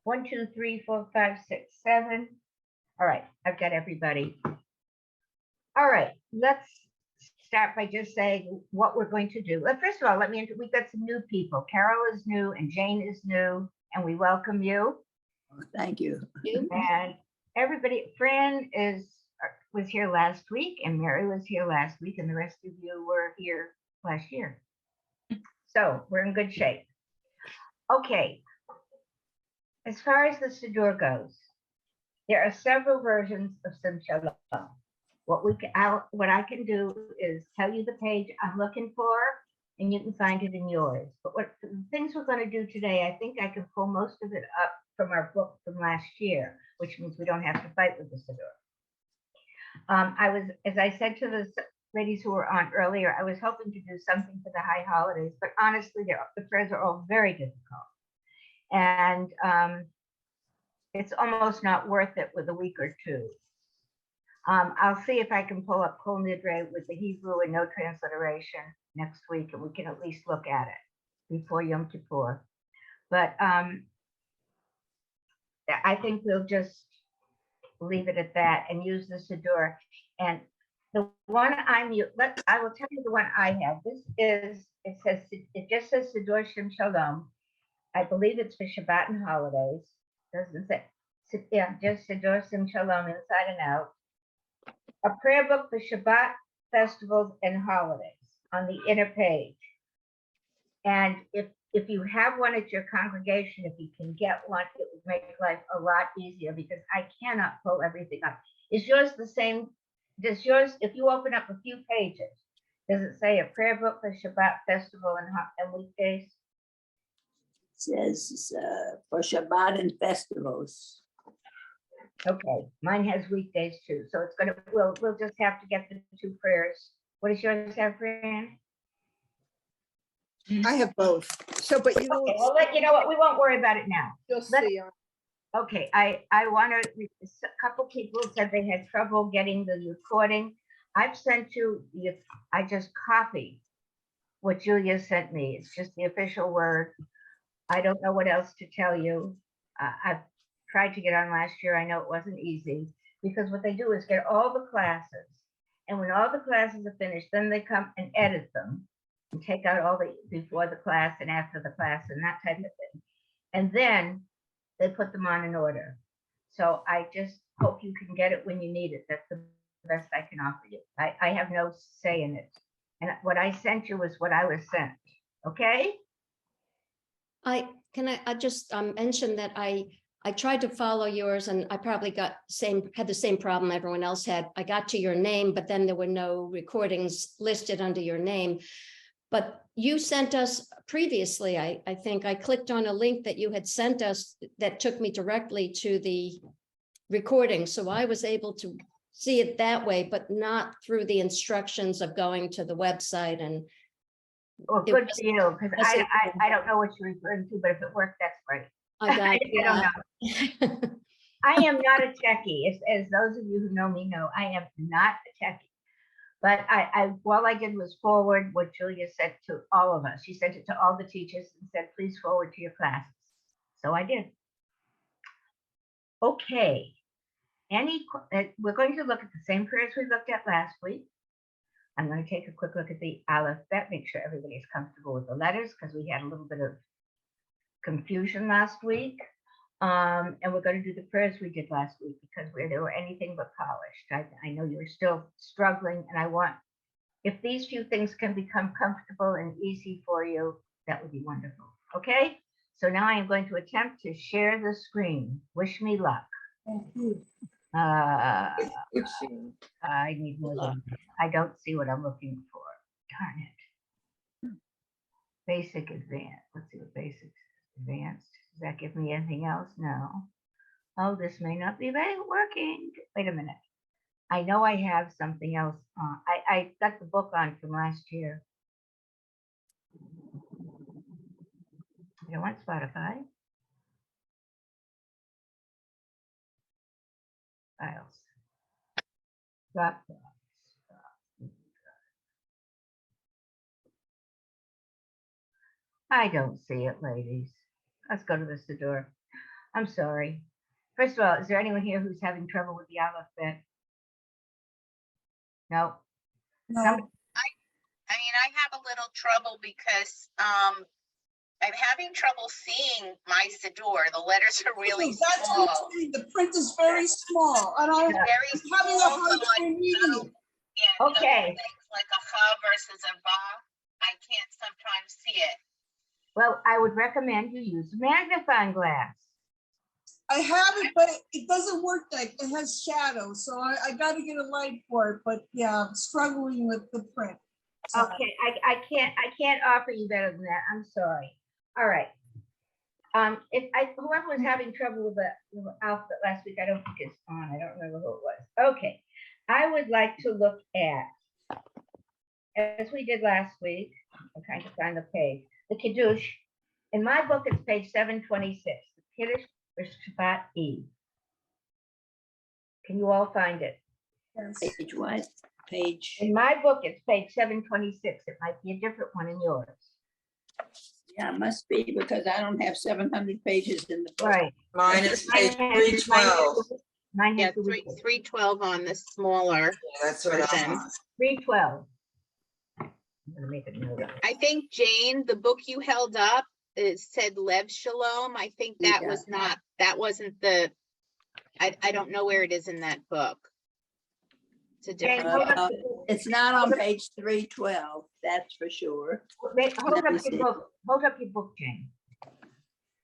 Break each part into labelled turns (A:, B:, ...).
A: 1, 2, 3, 4, 5, 6, 7. All right, I've got everybody. All right, let's start by just saying what we're going to do. Well, first of all, we've got some new people. Carol is new and Jane is new, and we welcome you.
B: Thank you.
A: And everybody, Fran was here last week, and Mary was here last week, and the rest of you were here last year. So we're in good shape. Okay. As far as the Siddur goes, there are several versions of Sim Shalom. What I can do is tell you the page I'm looking for, and you can find it in yours. But the things we're going to do today, I think I can pull most of it up from our book from last year, which means we don't have to fight with the Siddur. As I said to the ladies who were on earlier, I was hoping to do something for the high holidays, but honestly, the prayers are all very difficult. And it's almost not worth it with a week or two. I'll see if I can pull up Kol Nidre with the Hebrew and no transliteration next week, and we can at least look at it before Yom Kippur. But I think we'll just leave it at that and use the Siddur. And the one I will tell you the one I have. It just says Siddur Shem Shalom. I believe it's for Shabbat and holidays. Doesn't say, yeah, just Siddur Shem Shalom inside and out. A prayer book for Shabbat, festivals, and holidays on the inner page. And if you have one at your congregation, if you can get one, it would make life a lot easier because I cannot pull everything up. Is yours the same? Does yours, if you open up a few pages, does it say a prayer book for Shabbat, festival, and weekdays?
B: It says for Shabbat and festivals.
A: Okay, mine has weekdays too, so it's gonna. We'll just have to get the two prayers. What does yours have, Fran?
C: I have both. So, but you know,
A: Okay, well, you know what? We won't worry about it now.
C: you'll see.
A: Okay, I want to. A couple people said they had trouble getting the recording. I've sent you. I just copied what Julia sent me. It's just the official word. I don't know what else to tell you. I've tried to get on last year. I know it wasn't easy because what they do is get all the classes, and when all the classes are finished, then they come and edit them and take out all the before the class and after the class and that type of thing, and then they put them on in order. So I just hope you can get it when you need it. That's the best I can offer you. I have no say in it, and what I sent you was what I was sent. Okay.
D: I just mention that I tried to follow yours and I probably had the same problem everyone else had. I got to your name, but then there were no recordings listed under your name. But you sent us previously, I think I clicked on a link that you had sent us that took me directly to the recording. So I was able to see it that way, but not through the instructions of going to the website. And
A: Well, good for you, because I don't know what you're referring to, but if it worked, that's great.
D: I got it.
A: I don't know. I am not a techie, as those of you who know me know. I am not a techie. But all I did was forward what Julia sent to all of us. She sent it to all the teachers and said, please forward to your classes. So I did. Okay. We're going to look at the same prayers we looked at last week. I'm going to take a quick look at the alphabet, make sure everybody's comfortable with the letters because we had a little bit of confusion last week. And we're going to do the prayers we did last week because they were anything but polished. I know you're still struggling, and if these few things can become comfortable and easy for you, that would be wonderful. Okay, so now I am going to attempt to share the screen. Wish me luck. I need more than I don't see what I'm looking for. Darn it. Basic advanced. Let's see what basic advanced. Does that give me anything else? No. Oh, this may not be working. Wait a minute. I know I have something else on. I got the book on from last year. I don't want Spotify. Files. Dropbox. I don't see it, ladies. Let's go to the Siddur. I'm sorry. First of all, is there anyone here who's having trouble with the alphabet? No?
E: No,
A: Some-
F: I mean, I have a little trouble because I'm having trouble seeing my Siddur. The letters are really
E: that's
F: small.
E: what's saying. The print is very small, and I'm
A: Yeah.
F: Very
E: having a
F: small.
E: hard
F: so
E: time reading it.
F: Yeah,
A: Okay.
F: things like a ha versus a va, I can't sometimes see it.
A: Well, I would recommend you use a magnifying glass.
E: I have it, but it doesn't work like, it has shadows, so I gotta get a light for it, but yeah, I'm struggling with the print. So,
A: Okay, I can't offer you better than that. I'm sorry. All right. Whoever was having trouble with the alphabet last week, I don't think it's on. I don't remember who it was. Okay. I would like to look at, as we did last week, I'm trying to find the page, the Kiddush. In my book, it's page 726, the Kiddush for Shabbat Eve. Can you all find it?
E: yes.
B: Page what? Page,
A: In my book, it's page 726. It might be a different one in yours.
B: yeah, it must be because I don't have 700 pages in the book.
A: Right.
G: Mine is page 312.
A: Mine
F: Yeah,
A: has the
F: 312 on the smaller.
G: That's what I'm on.
A: 312. I'm gonna make a note of it.
F: I think, Jane, the book you held up, it said Lev Shalom. I think that
B: Yeah.
F: was not, that wasn't the, I don't know where it is in that book. It's a
A: Jane,
F: different
A: hold
F: book.
A: up,
B: It's not on page 312, that's for sure.
A: hold
B: Let me
A: up your
B: see.
A: book. Hold up your book, Jane.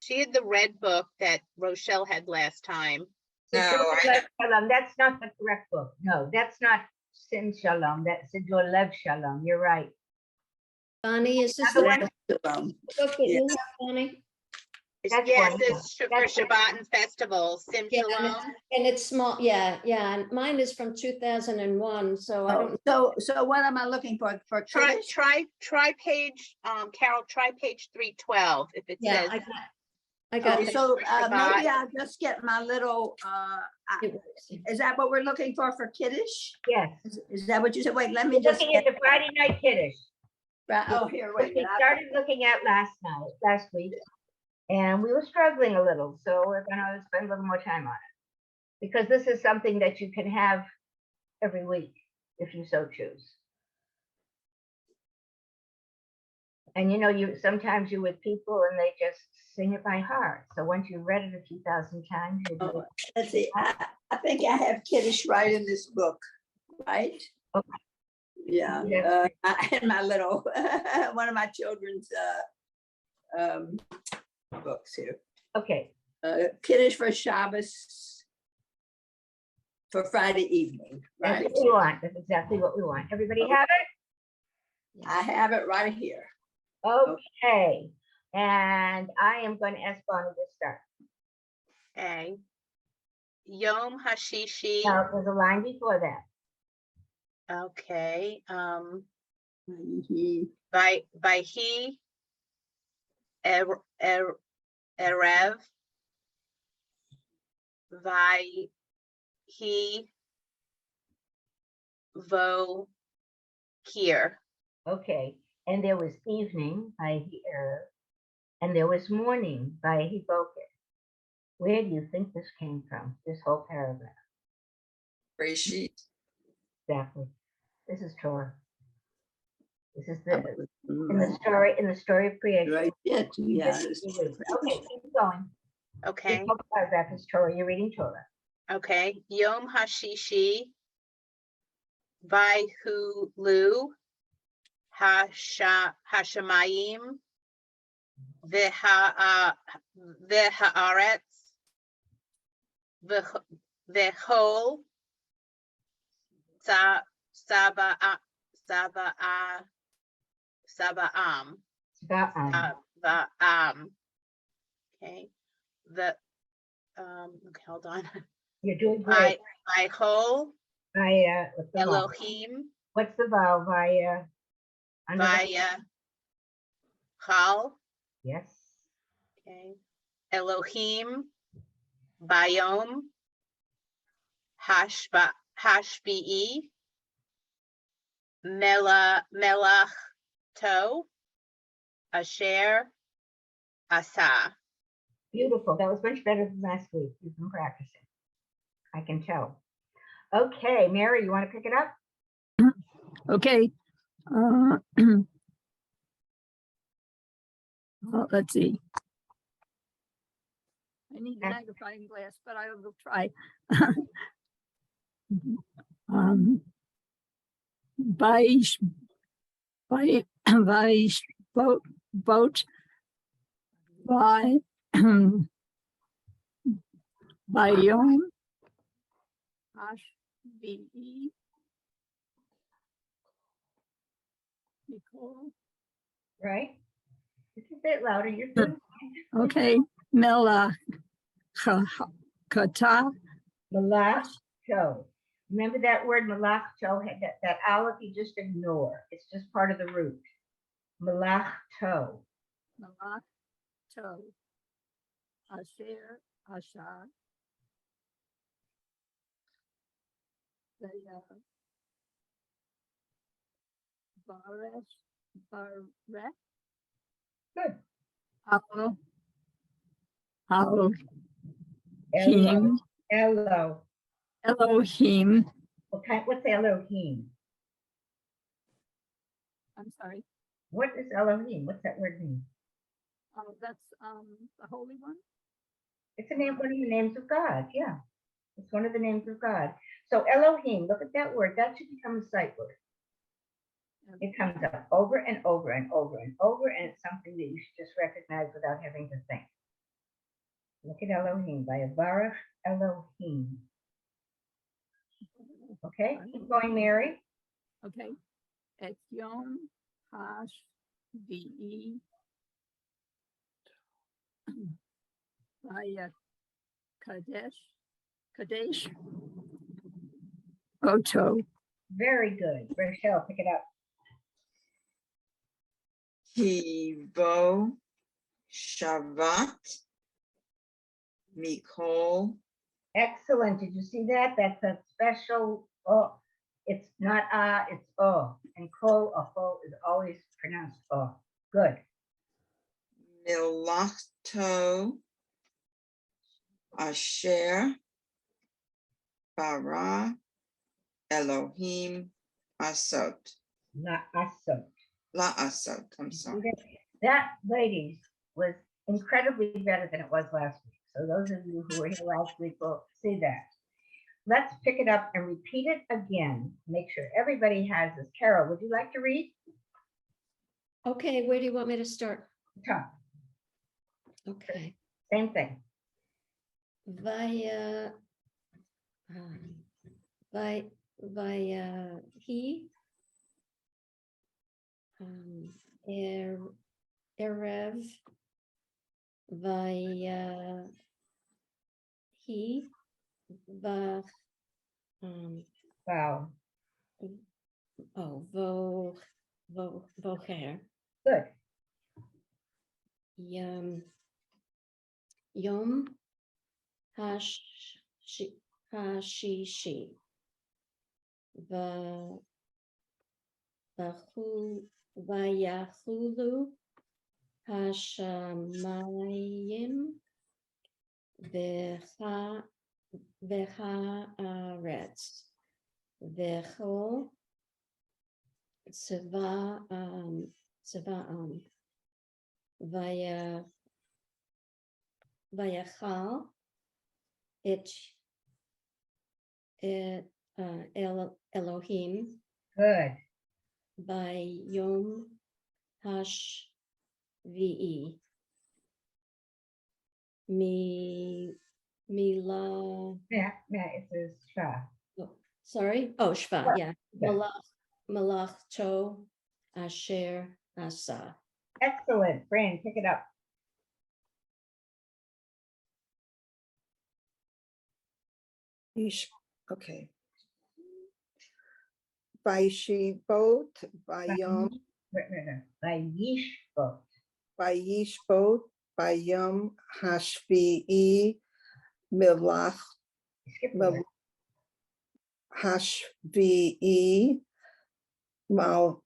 F: She had the red book that Rochelle had last time.
G: No,
A: Siddur
G: I
A: Lev Shalom. That's not the correct book. No, that's not Sim Shalom. That's Siddur Lev Shalom. You're right.
D: Bonnie, is this
A: Another
D: the
A: one?
B: Um,
D: book that you have, Bonnie?
A: That's
F: Yes,
A: one,
F: it's for
A: that's one.
F: Shabbat and Festival, Sim
D: Yeah,
F: Shalom.
D: And it's small, yeah, and mine is from 2001, so I don't,
B: So what am I looking for? For
F: Try,
B: Kiddush?
F: try page, Carol, try page 312 if it
D: yeah,
F: says.
D: I got
B: Okay,
D: that.
B: so
F: Shabbat.
B: maybe I'll just get my little,
D: It works.
B: is that what we're looking for Kiddush?
A: Yes.
B: Is that what you said? Wait, let me
A: We're
B: just
A: looking at
B: get,
A: the Friday night Kiddush.
B: oh, here, wait a
A: We
B: minute.
A: started looking at last week, and we were struggling a little, so we're gonna spend a little more time on it. Because this is something that you can have every week, if you so choose. And you know, sometimes you're with people and they just sing it by heart. So once you've read it a few thousand times, you'll be
B: Oh, let's see, I think I have Kiddush right in this book, right?
A: Okay.
B: Yeah,
A: Yes.
B: in my little, one of my children's books here.
A: okay.
B: Kiddush for Shabbos for Friday evening,
A: That's
B: right?
A: what we want. That's exactly what we want. Everybody have it?
B: I have it right here.
A: Okay. And I am going to ask Bonnie to start.
F: Okay. Yom Hashishi.
A: Now, there's a line before that.
F: Okay,
B: Mhm.
F: Vayhi Erev. Vayhi Vo Kir.
A: Okay. And there was evening by Erev, and there was morning by Hiboket. Where do you think this came from? This whole paragraph.
G: Rashid.
A: Exactly. This is Torah. This is
B: Right.
A: in the story of creation.
B: Right, yeah, yeah.
A: This is- Okay, keep going.
F: Okay,
A: This whole paragraph is Torah. You're reading Torah.
F: okay. Yom Hashishi. Vayhulu Hashamayim. V'haaretz. V'chol. Saba'am.
A: It's about
F: Okay, okay, hold on.
A: you're doing great.
F: By whole
A: What's the vowel?
F: Elohim
A: What's the vowel? Under the-
F: via Chal.
A: Yes.
F: Okay, Elohim Bayom Hashbi'i Melach To Asher Asa.
A: Beautiful. That was much better than last week. You've been practicing. I can tell. Okay, Mary, you want to pick it up?
H: Okay. Well, let's see. I need a
A: Okay.
H: magnifying glass, but I will try. Vais, boat, by, Bayom, HVE, Nicole,
A: Right? It's a bit louder. You're good.
H: okay, Mela, Kata,
A: Malach Cho. Remember that word Malach Cho had that aleph you just ignore. It's just part of the root. Malach To.
H: Malak, To, Asher, Asha, Baresh, Barek,
A: Good.
H: Alo,
A: Elo.
H: Elohim,
A: Elo.
H: Elohim,
A: What's Elohim?
H: I'm sorry,
A: What is Elohim? What's that word mean?
H: that's the Holy One.
A: It's a name, one of the names of God. Yeah. It's one of the names of God. So Elohim, look at that word. That should become a sight word. It comes up over and over and over and over, and it's something that you should just recognize without having to think. Look at Elohim, by Baruch Elohim. Okay, keep going, Mary.
H: Okay. Et Yom HVE Vaya Kadesh Oto
A: Very good. Rochelle, pick it up.
G: Kivo, Shavat, Mikol,
A: Excellent. Did you see that? That's a special, oh, it's not it's oh. And kol, a fo is always pronounced oh. Good.
G: Milachto, Asher, Bara, Elohim, Asot,
A: Not asot.
G: La Asot, I'm sorry.
A: That, ladies, was incredibly better than it was last week. So those of you who were here last week will see that. Let's pick it up and repeat it again. Make sure everybody has this. Carol, would you like to read?
D: Okay, where do you want me to start?
A: Top.
D: Okay.
A: Same thing.
D: Via, via he, Erev, via he, va,
A: Wow.
D: vocher,
A: Good.
D: yom, hashishi, vayachulu, hashamayim, v'haaretz, v'chol, tzva'am, vayachal, Elohim,
A: Good.
D: by Yom HaShvi'i. Mila,
A: Yeah, it says Shah.
D: sorry, oh, Shva, yeah.
A: Yeah.
D: Malach To Asher Asa.
A: Excellent. Fran, pick it up.
C: Okay. Vaishibot, Vayom,
A: Vayishbot.
C: Vayishbot, Vayom Hashvi'i, Milach,
A: Skip a word.
C: Hashvi'i, Mal,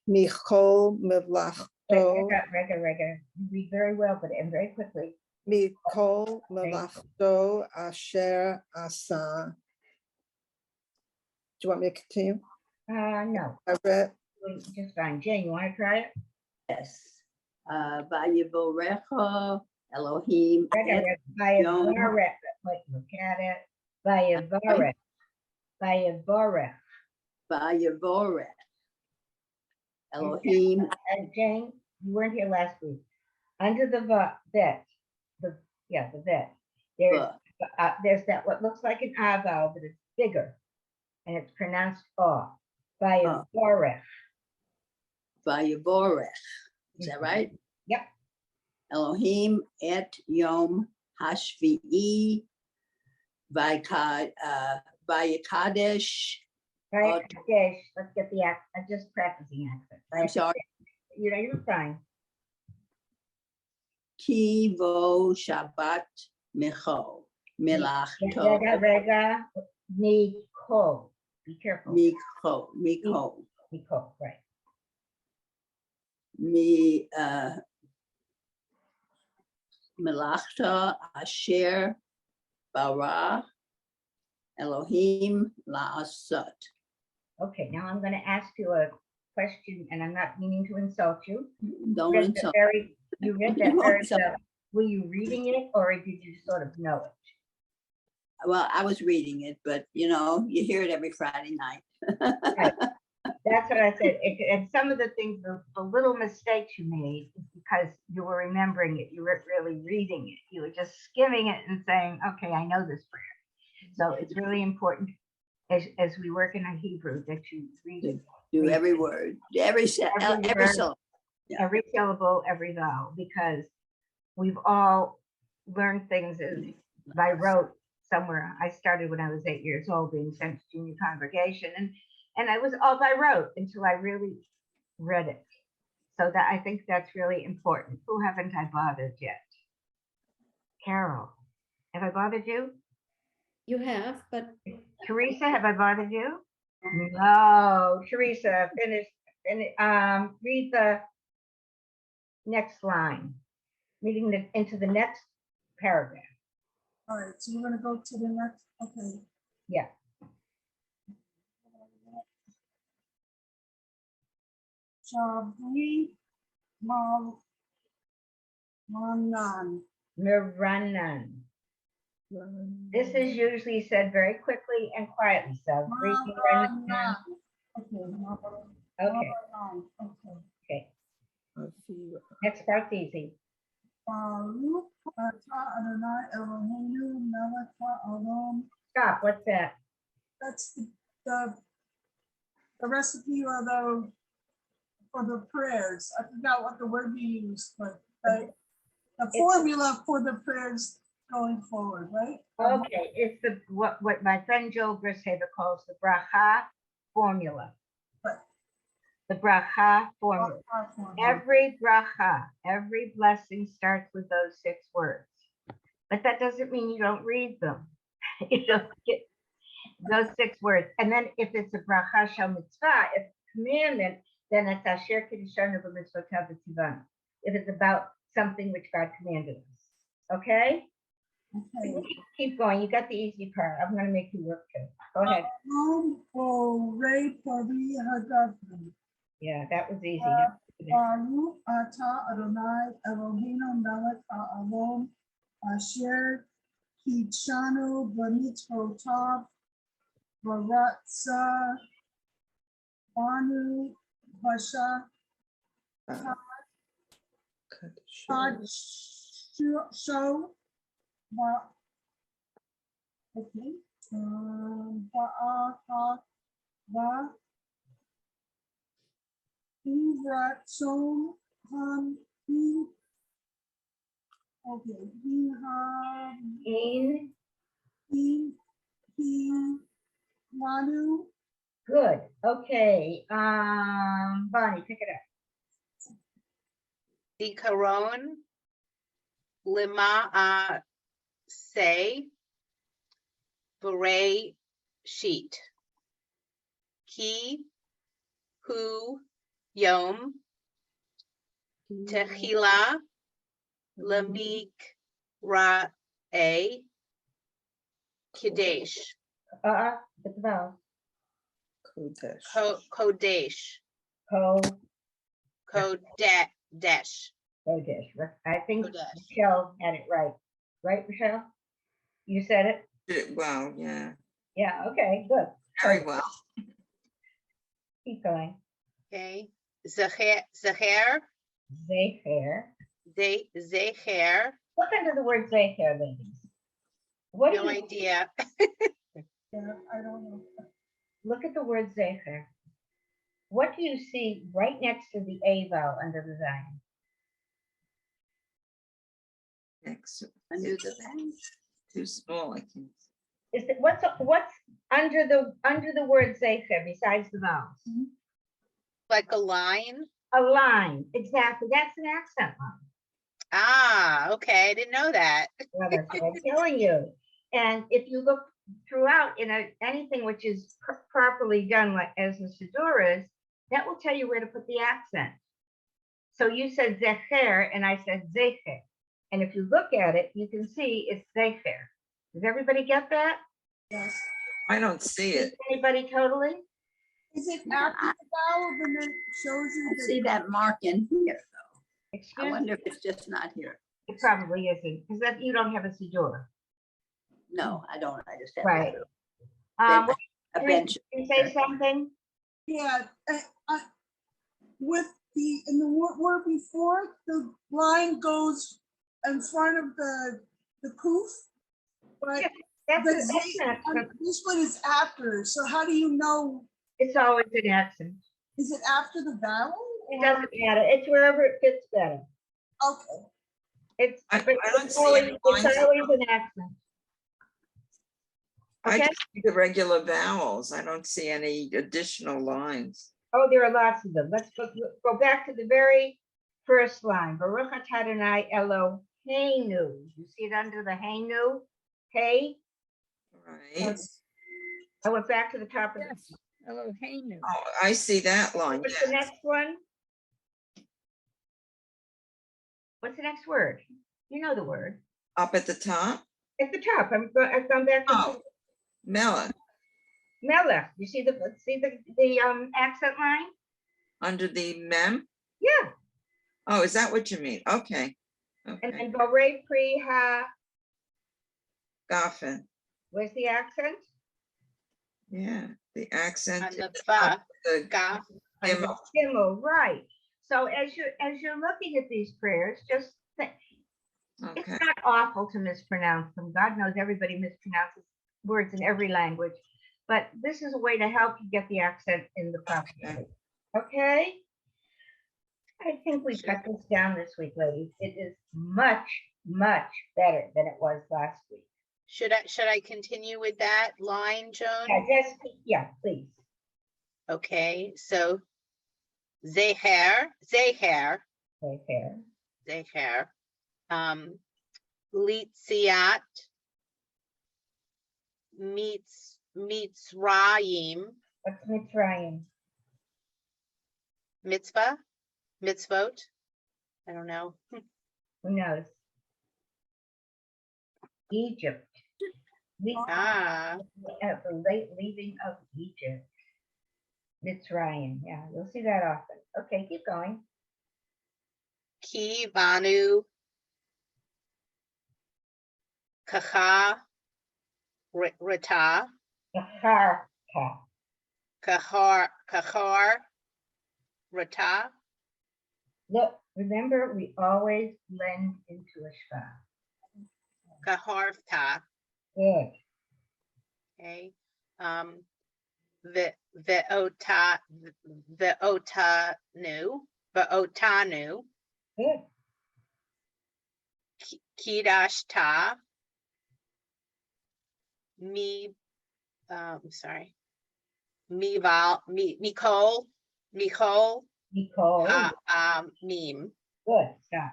C: Michol, Milach Melachto,
A: Rega. You read very well, but and very quickly.
C: Mikol Melachto Asher Asa. Do you want me to continue?
A: No,
C: I read,
A: just fine. Jane, you want to try it?
B: Yes. Vayivorecha Elohim et Joan.
A: Vayavarech. Wait, look at it. Vayavarech. Vayavarech.
B: Vayivorech Elohim.
A: And Jane, you weren't here last week. Under the vet, the vet, there's that what looks like an ah vowel, but it's bigger, and it's pronounced ah. Vayavarech.
B: Vayivorech. Is that right?
A: Yep.
B: Elohim et Yom Hashvi'i Vayikadesh.
A: Vayakesh. Let's get the accent. I'm just practicing accent.
B: I'm sorry.
A: You know, you're fine.
B: Kivo Shabbat Micho Melachto
A: Rega. Miko. Be careful.
B: Mikho
A: Miko. Right.
B: Mi Melachta Asher Bara Elohim La'asat.
A: Okay. Now I'm going to ask you a question, and I'm not meaning to insult you.
B: Don't
A: You read
B: insult.
A: you read that
B: You
A: very
B: insult.
A: well. Were you reading it, or did you sort of know it?
B: Well, I was reading it, but you know, you hear it every Friday night.
A: That's what I said. And some of the things, the little mistakes you made, is because you were remembering it. You weren't really reading it. You were just skimming it and saying, "Okay, I know this prayer." So it's really important as we work in a Hebrew that you read it.
B: Do every word, every
A: word,
B: syllable. Yeah.
A: every syllable, every vowel, because we've all learned things by rote somewhere. I started when I was 8 years old, being sent to junior congregation, and I was all by rote until I really read it. So that I think that's really important. Who haven't I bothered yet? Carol, have I bothered you?
D: You have, but
A: Teresa, have I bothered you? No, Teresa, finish. Read the next line. Reading into the next paragraph.
E: All right, so we're gonna go to the next, okay.
A: Yeah.
E: Shabri Manan.
A: Miranan. This is usually said very quickly and quietly. So read Miranan. Okay. Okay. Next part's easy.
E: Baruch atah Adonai Eloheinu melech ha'olam.
A: Stop. What's that?
E: That's the recipe or for the prayers. I forgot what the word you used, but the formula for the prayers going forward, right?
A: Okay, it's the what my friend Joe Grishaber calls the bracha formula.
E: Right.
A: The bracha formula.
E: Formula.
A: Every bracha, every blessing starts with those 6 words. But that doesn't mean you don't read them. You don't get those 6 words. And then if it's a bracha shel mitzvah, if it's a commandment, then it's asher kiddushanu b'mitzvotav v'tzivanu. If it's about something which God commanded us. Okay?
E: Okay.
A: Keep going. You got the easy part. I'm going to make you work too. Go ahead. Yeah, that was easy.
E: Baruch atah Adonai Eloheinu melech ha'olam asher kitshanu b'mitzvotav v'ratzah banu v'sha show. Okay. Uvratzon okay. Manu.
A: Good. Okay. Bonnie, pick it up.
F: Zikaron Lima Say Beret Sheet Ki Hu Yom Tehila, Lamik, Ra, A, Kadesh,
A: It's about
C: Kodesh.
F: Kodesh,
A: co,
F: Kodesh.
A: Kodesh. I think
F: Kodesh.
A: Michelle had it right. Right, Michelle? You said it?
G: Well, yeah,
A: Yeah, okay, good.
G: very well.
A: Keep going.
F: Okay, Zecher, Zecher,
A: Zecher.
F: Zecher,
A: Look under the word Zecher, ladies. What do
F: no
A: you,
F: idea.
E: Yeah, I don't know.
A: look at the word Zecher. What do you see right next to the A vowel under the Zion?
G: Next,
B: Under the bank.
G: too small, I think.
A: Is it, what's under the word Zecher besides the vowels?
F: Like a line?
A: A line, exactly. That's an accent line.
F: Ah, okay, I didn't know that.
A: Well, that's what I'm telling you. And if you look throughout in anything which is properly done, like as the Siddur is, that will tell you where to put the accent. So you said Zecher, and I said Zecher. And if you look at it, you can see it's Zecher. Does everybody get that?
E: Yes.
G: I don't see it.
A: Anybody totally?
E: Is it
B: Yeah,
E: after the vowel, then it shows you
B: I see that mark in here, though. I
A: Excuse me,
B: wonder if it's just not here.
A: it probably isn't, because that you don't have a Siddur.
B: No, I don't. I just have
A: Right.
B: a a
A: Can
B: bench.
A: you say something?
E: Yeah, with in the word before, the line goes in front of the poof, but
A: Yeah, That's
E: the
A: an accent.
E: this one is after. So how do you know?
A: It's always an accent.
E: Is it after the vowel?
A: It
E: or-
A: doesn't matter. It's wherever it fits better.
E: Okay.
A: It's,
G: I
A: but
G: don't
A: it's
G: see
A: always,
G: any
A: it's
G: lines.
A: always an accent.
G: I
A: Okay.
G: just see the regular vowels. I don't see any additional lines.
A: Oh, there are lots of them. Let's go back to the very first line. Baruch atah Adonai Eloheinu. You see it under the Heinu? Hey,
G: Right.
E: Yes.
A: I went back to the top of the.
H: Yes, Eloheinu.
G: Oh, I see that line,
A: What's the
G: yes.
A: next one? What's the next word? You know the word.
G: Up at the top,
A: At the top. I've gone back to
G: oh, Mela,
A: Melech. You see the accent line?
G: under the mem.
A: Yeah.
G: Oh, is that what you mean? Okay.
A: And
G: Okay,
A: then Borei Pri Ha.
G: Gafen.
A: Where's the accent?
G: Yeah, the accent.
F: On the
G: is
F: fa,
G: up the
F: ga,
G: Gimel.
A: Gimel, right. So as you're looking at these prayers, just think, it's
G: Okay,
A: not awful to mispronounce them. God knows everybody mispronounces words in every language, but this is a way to help you get the accent in the proper way. Okay? I think we cut this down this week, ladies. It is much, much better than it was last week.
F: should I continue with that line, Joan?
A: Yeah, please.
F: Okay, so Zeher, Zeher,
A: Right there.
F: Zeher, Litziat, Mitzrayim,
A: What's Mitzrayim?
F: mitzvah, mitzvot, I don't know.
A: Who knows? Egypt.
F: Ah,
A: At the late leaving of Egypt. Mitzrayim. Yeah, you'll see that often. Okay, keep going.
F: Ki Vanu, Kacha, Rita,
A: Acharka.
F: Kahar, Rita,
A: Look, remember, we always blend into a shva.
F: Kaharta,
A: Good.
F: okay. The Otanu,
A: Good.
F: Kidashta, sorry, Mikol,
A: Nicole.
F: Meme.
A: Good. Stop.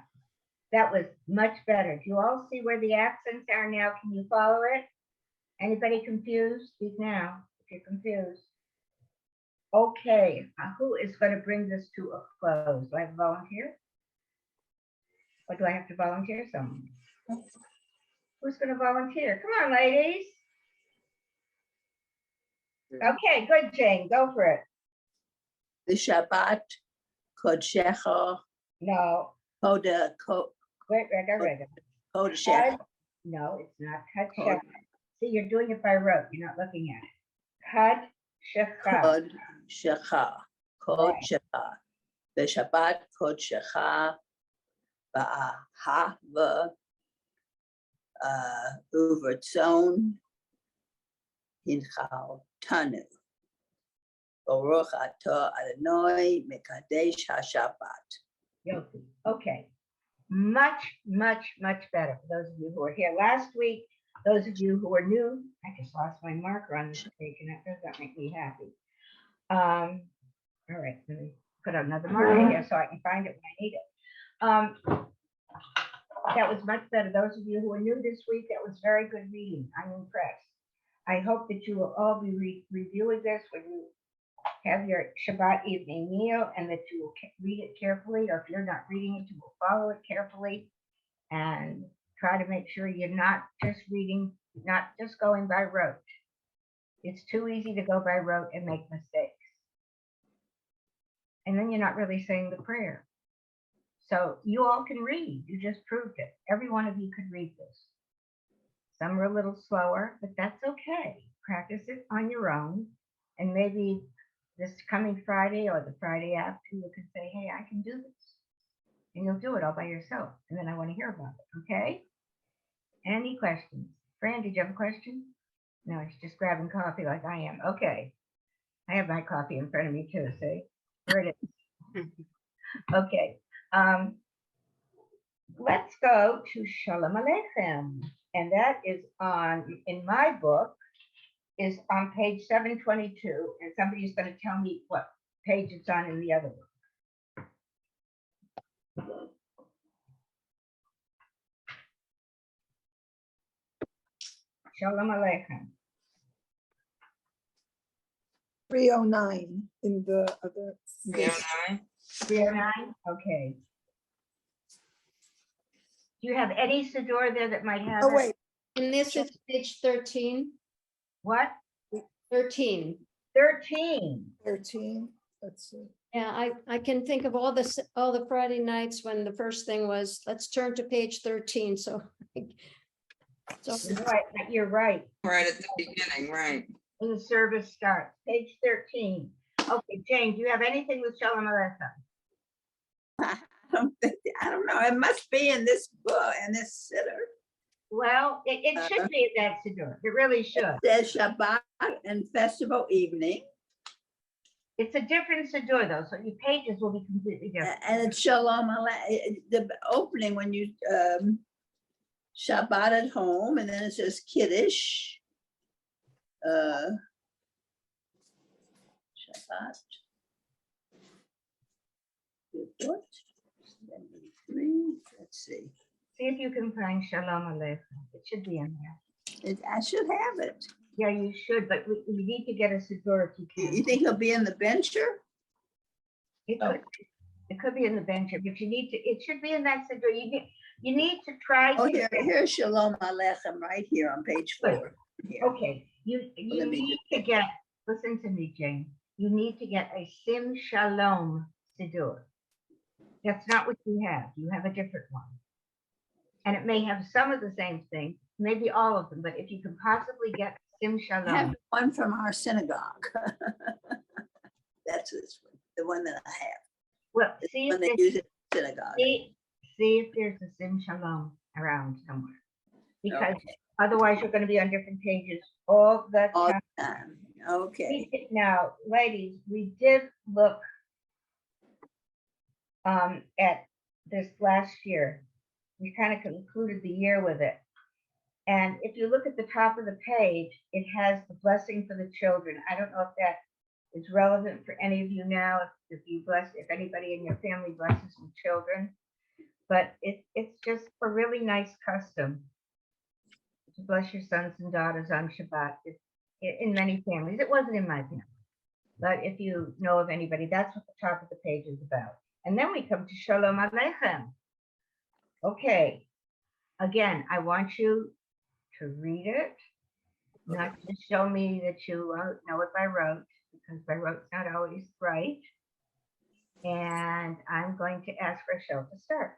A: That was much better. Do you all see where the accents are now? Can you follow it? Anybody confused? Speak now if you're confused. Okay, who is going to bring this to a close? Do I have a volunteer? Or do I have to volunteer someone? Who's gonna volunteer? Come on, ladies. Okay, good, Jane, go for it.
B: Shabbat Kodesh
A: No,
B: Kodesh
A: wait, Rega.
B: Kodesh
A: No, it's not Kud Shechad. See, you're doing it by rote, you're not looking at it. Kud Shechad.
B: Kodesh Shabbat Kodesh Ba'ahava Uvertzon Hinchal Tanu. Baruch atah Adonai Mekadesh HaShabbat.
A: Yopi. Okay. Much, much, much better for those of you who were here last week. Those of you who are new, I just lost my marker on this page and that does not make me happy. All right, let me put another marker here so I can find it when I need it. That was much better. Those of you who are new this week, that was very good reading. I'm impressed. I hope that you will all be reviewing this when you have your Shabbat evening meal and that you will read it carefully, or if you're not reading it, you will follow it carefully and try to make sure you're not just reading, not just going by rote. It's too easy to go by rote and make mistakes. And then you're not really saying the prayer. So you all can read. You just proved it. Every one of you could read this. Some are a little slower, but that's okay. Practice it on your own. And maybe this coming Friday or the Friday after, you can say, hey, I can do this. And you'll do it all by yourself. And then I want to hear about it. Okay? Any questions? Fran, did you have a question? No, she's just grabbing coffee like I am. Okay. I have my coffee in front of me too, see? Here it is. Okay. Let's go to Shalom Aleichem. And that is on, in my book, is on page 722. And somebody's going to tell me what page it's on in the other book. Shalom Aleichem.
C: 309 in the other.
G: 309.
A: 309? Okay. Do you have any Siddur there that might have
C: Oh,
A: it?
C: wait,
D: And this is page 13.
A: What?
D: 13.
A: 13.
C: 13. Let's see.
D: Yeah, I can think of all the Friday nights when the first thing was, let's turn to page 13. So
A: You're right.
G: Right at the beginning, right.
A: When the service starts, page 13. Okay, Jane, do you have anything with Shalom Aleichem?
B: I don't know. It must be in this book, in this sitter.
A: Well, it should be in that Siddur. It really should.
B: It says Shabbat and festival evening,
A: It's a different Siddur though, so your pages will be completely different.
B: and it's Shalom the opening when you Shabbat at home, and then it says Kiddush. Shabbat. What? 73. Let's see.
A: See if you can find Shalom Aleichem. It should be in there.
B: I should have it.
A: Yeah, you should, but we need to get a Siddur if you
B: You
A: can.
B: think it'll be in the bencher?
A: It could be in the bench, but you need to, it should be in that Siddur. You need to try.
B: Oh,
A: to-
B: here's Shalom Aleichem right here on page 4. Here.
A: Okay, you
B: Let me
A: need to get, listen to me, Jane. You need to get a Sim Shalom Siddur. That's not what you have. You have a different one. And it may have some of the same thing, maybe all of them, but if you can possibly get Sim
B: I have
A: Shalom.
B: one from our synagogue. That's this one, the one that I have.
A: Well, see
B: When
A: if
B: they
A: there's,
B: use it in synagogue.
A: see if there's a Sim Shalom around somewhere. Because
B: Okay.
A: otherwise you're going to be on different pages all the
B: All
A: time.
B: the time. Okay.
A: Now, ladies, we did look at this last year. We kind of concluded the year with it. And if you look at the top of the page, it has the blessing for the children. I don't know if that is relevant for any of you now, if you bless, if anybody in your family blesses some children. But it's just a really nice custom to bless your sons and daughters on Shabbat. In many families. It wasn't in my family. But if you know of anybody, that's what the top of the page is about. And then we come to Shalom Aleichem. Okay. Again, I want you to read it, not just show me that you know it by rote, because by rote's not always right. And I'm going to ask Rochelle to start.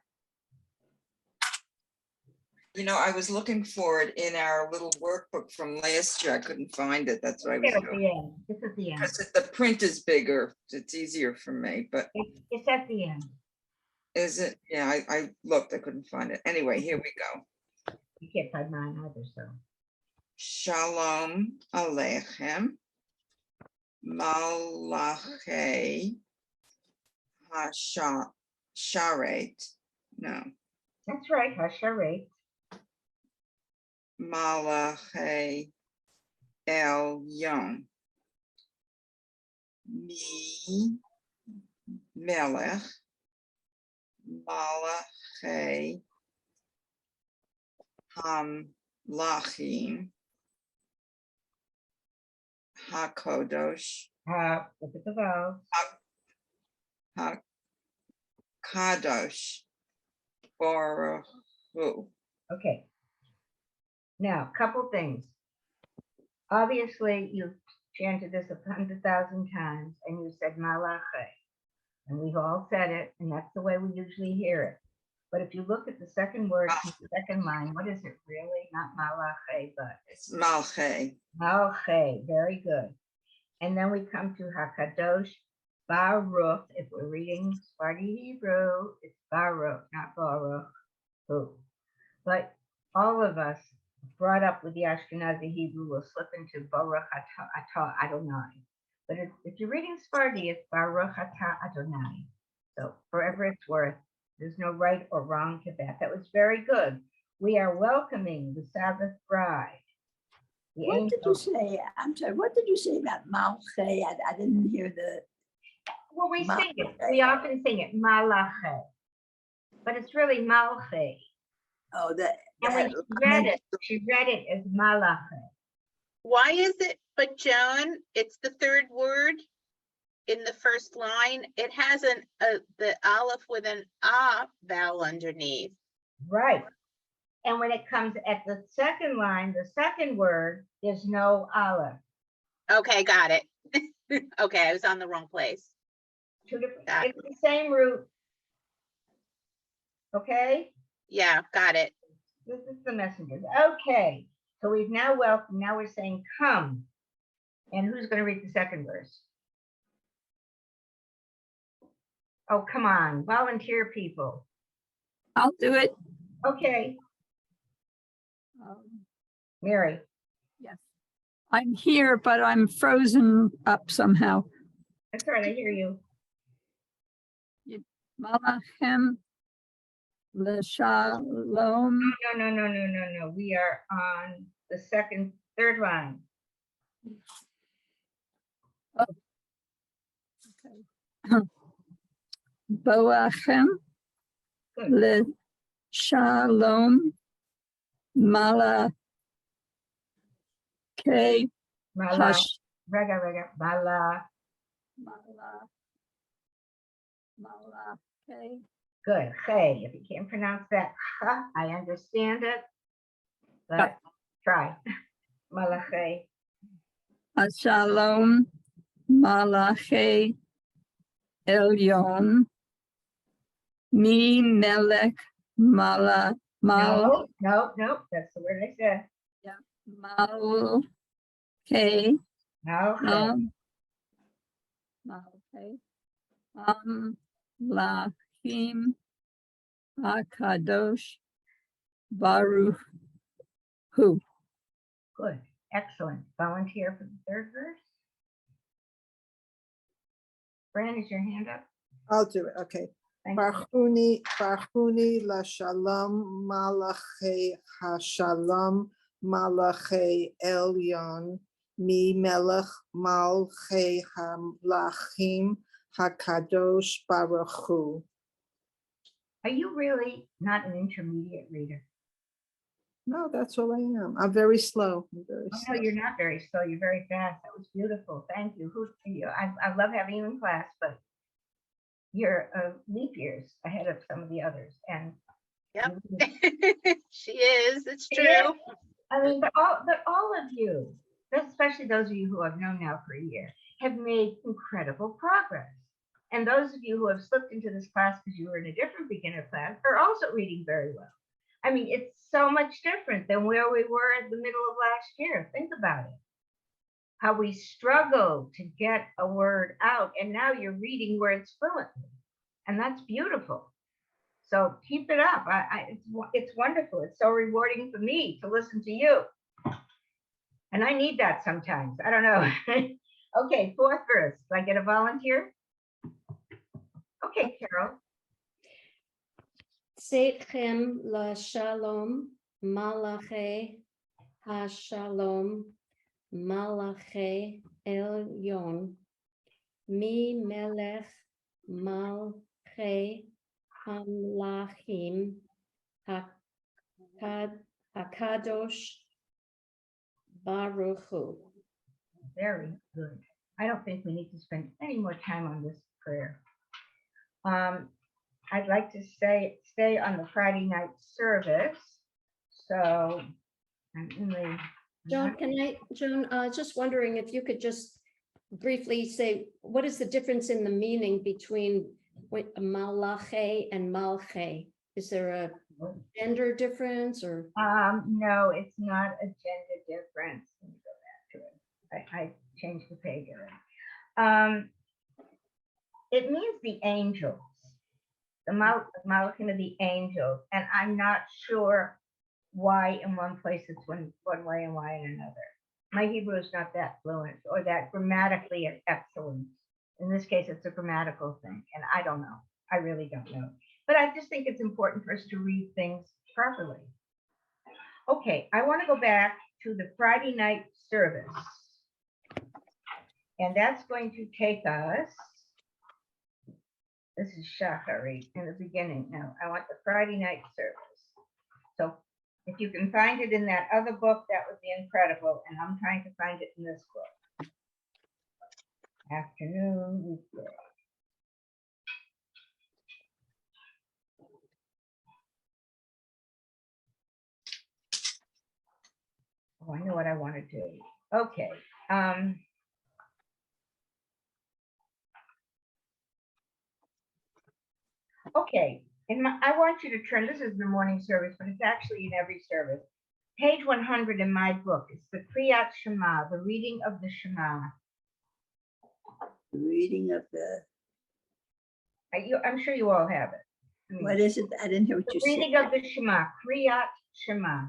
G: You know, I was looking for it in our little workbook from last year. I couldn't find it. That's what I was
A: It's at
G: doing.
A: the end. It's at the end.
G: Because the print is bigger. It's easier for me, but
A: It's at the end.
G: is it? Yeah, I looked, I couldn't find it. Anyway, here we go.
A: You can't find mine either, so.
G: Shalom Aleichem. Malachi Hasharet. No.
A: That's right, Hasharet.
G: Malachi Elyon. Mi Melech. Malachi Hamlachim. HaKodosh.
A: Look at the vowels.
G: HaKadosh. Baruch Hu.
A: Okay. Now, a couple things. Obviously, you've chanted this 100,000 times and you said Malachi. And we've all said it, and that's the way we usually hear it. But if you look at the second word from the second line, what is it really? Not Malachi, but
G: It's Malche.
A: Malche. Very good. And then we come to Hakadosh Baruch. If we're reading Sephardi Hebrew, it's Baruch, not Baruch. Who? But all of us brought up with the Ashkenazi Hebrew will slip into Baruch Atah Adonai. But if you're reading Sephardi, it's Baruch Atah Adonai. So forever it's worth. There's no right or wrong to that. That was very good. We are welcoming the Sabbath bride. The
B: What did you
A: angel.
B: say? I'm sorry, what did you say about Malche? I didn't hear the,
A: Well, we sing it.
B: Malachi.
A: We often sing it Malachi, but it's really Malchi.
B: oh, the.
A: And when she read it as Malachi.
F: Why is it, but Joan, it's the third word in the first line. It has the aleph with an ah vowel underneath.
A: Right. And when it comes at the second line, the second word, there's no aleph.
F: Okay, got it. Okay, I was on the wrong place.
A: Two different,
F: Got
A: it's the same root. Okay?
F: Yeah, got it.
A: This is the messengers. Okay. So we've now welcomed, now we're saying come. And who's going to read the second verse? Oh, come on. Volunteer people.
H: I'll do it.
A: Okay.
H: Um,
A: Mary.
H: Yes. I'm here, but I'm frozen up somehow.
A: That's all right. I hear you.
H: Malachem Leshalom.
A: No. We are on the third line.
H: Boachem
A: Good.
H: Leshalom Malake
A: Mala.
H: Hash.
A: Rega. Mala.
H: Malake.
A: Good. Hey, if you can't pronounce that, I understand it. But try. Malachi.
H: Shalom Malachi Elyon Mi Melech Mala Mal
A: No. That's the word I said.
H: Malke
A: Malachi.
H: Malke Lachim Akadosh Baruch Hu.
A: Good. Excellent. Volunteer for the third verse. Fran, is your hand up?
C: I'll do it. Okay.
A: Thank you.
C: Barchuni la shalom malachi hashalom malachi elyon mi melech malchi hamlachim hakadosh baruch hu.
A: Are you really not an intermediate reader?
C: No, that's all I am. I'm very slow. I'm very
A: Oh,
C: slow.
A: no, you're not very slow. You're very fast. That was beautiful. Thank you. I love having you in class, but you're leap years ahead of some of the others. And
F: Yep. She is, it's
A: She
F: true.
A: is. I mean, but all of you, especially those of you who I've known now for a year, have made incredible progress. And those of you who have slipped into this class because you were in a different beginner class are also reading very well. I mean, it's so much different than where we were at the middle of last year. Think about it. How we struggled to get a word out, and now you're reading words fluently. And that's beautiful. So keep it up. It's wonderful. It's so rewarding for me to listen to you. And I need that sometimes. I don't know. Okay, fourth verse. Do I get a volunteer? Okay, Carol.
D: Seitchem la shalom, malache ha-shalom, malache elyon, mi melech malche hamlachim, hakadosh baruch hu.
A: Very good. I don't think we need to spend any more time on this prayer. I'd like to stay on the Friday night service. So I'm in the.
D: Joan, just wondering if you could just briefly say, what is the difference in the meaning between malache and malche? Is there a gender difference or?
A: No, it's not a gender difference. Let me go back to it. I changed the page already. It means the angels, the malachim of the angels, and I'm not sure why in one place it's one way and why in another. My Hebrew is not that fluent or that grammatically excellent. In this case, it's a grammatical thing, and I don't know. I really don't know. But I just think it's important for us to read things properly. Okay, I want to go back to the Friday night service. And that's going to take us, this is Shachari in the beginning. Now, I want the Friday night service. So if you can find it in that other book, that would be incredible. And I'm trying to find it in this book. Afternoon weekday. Oh, I know what I want to do. Okay. Okay. I want you to turn, this is the morning service, but it's actually in every service. Page 100 in my book. It's the Kriyat Shema, the reading of the Shema.
B: The reading of the,
A: I'm sure you all have it.
B: what is it? I didn't hear what
A: The
B: you said.
A: reading of the Shema, Kriyat Shema.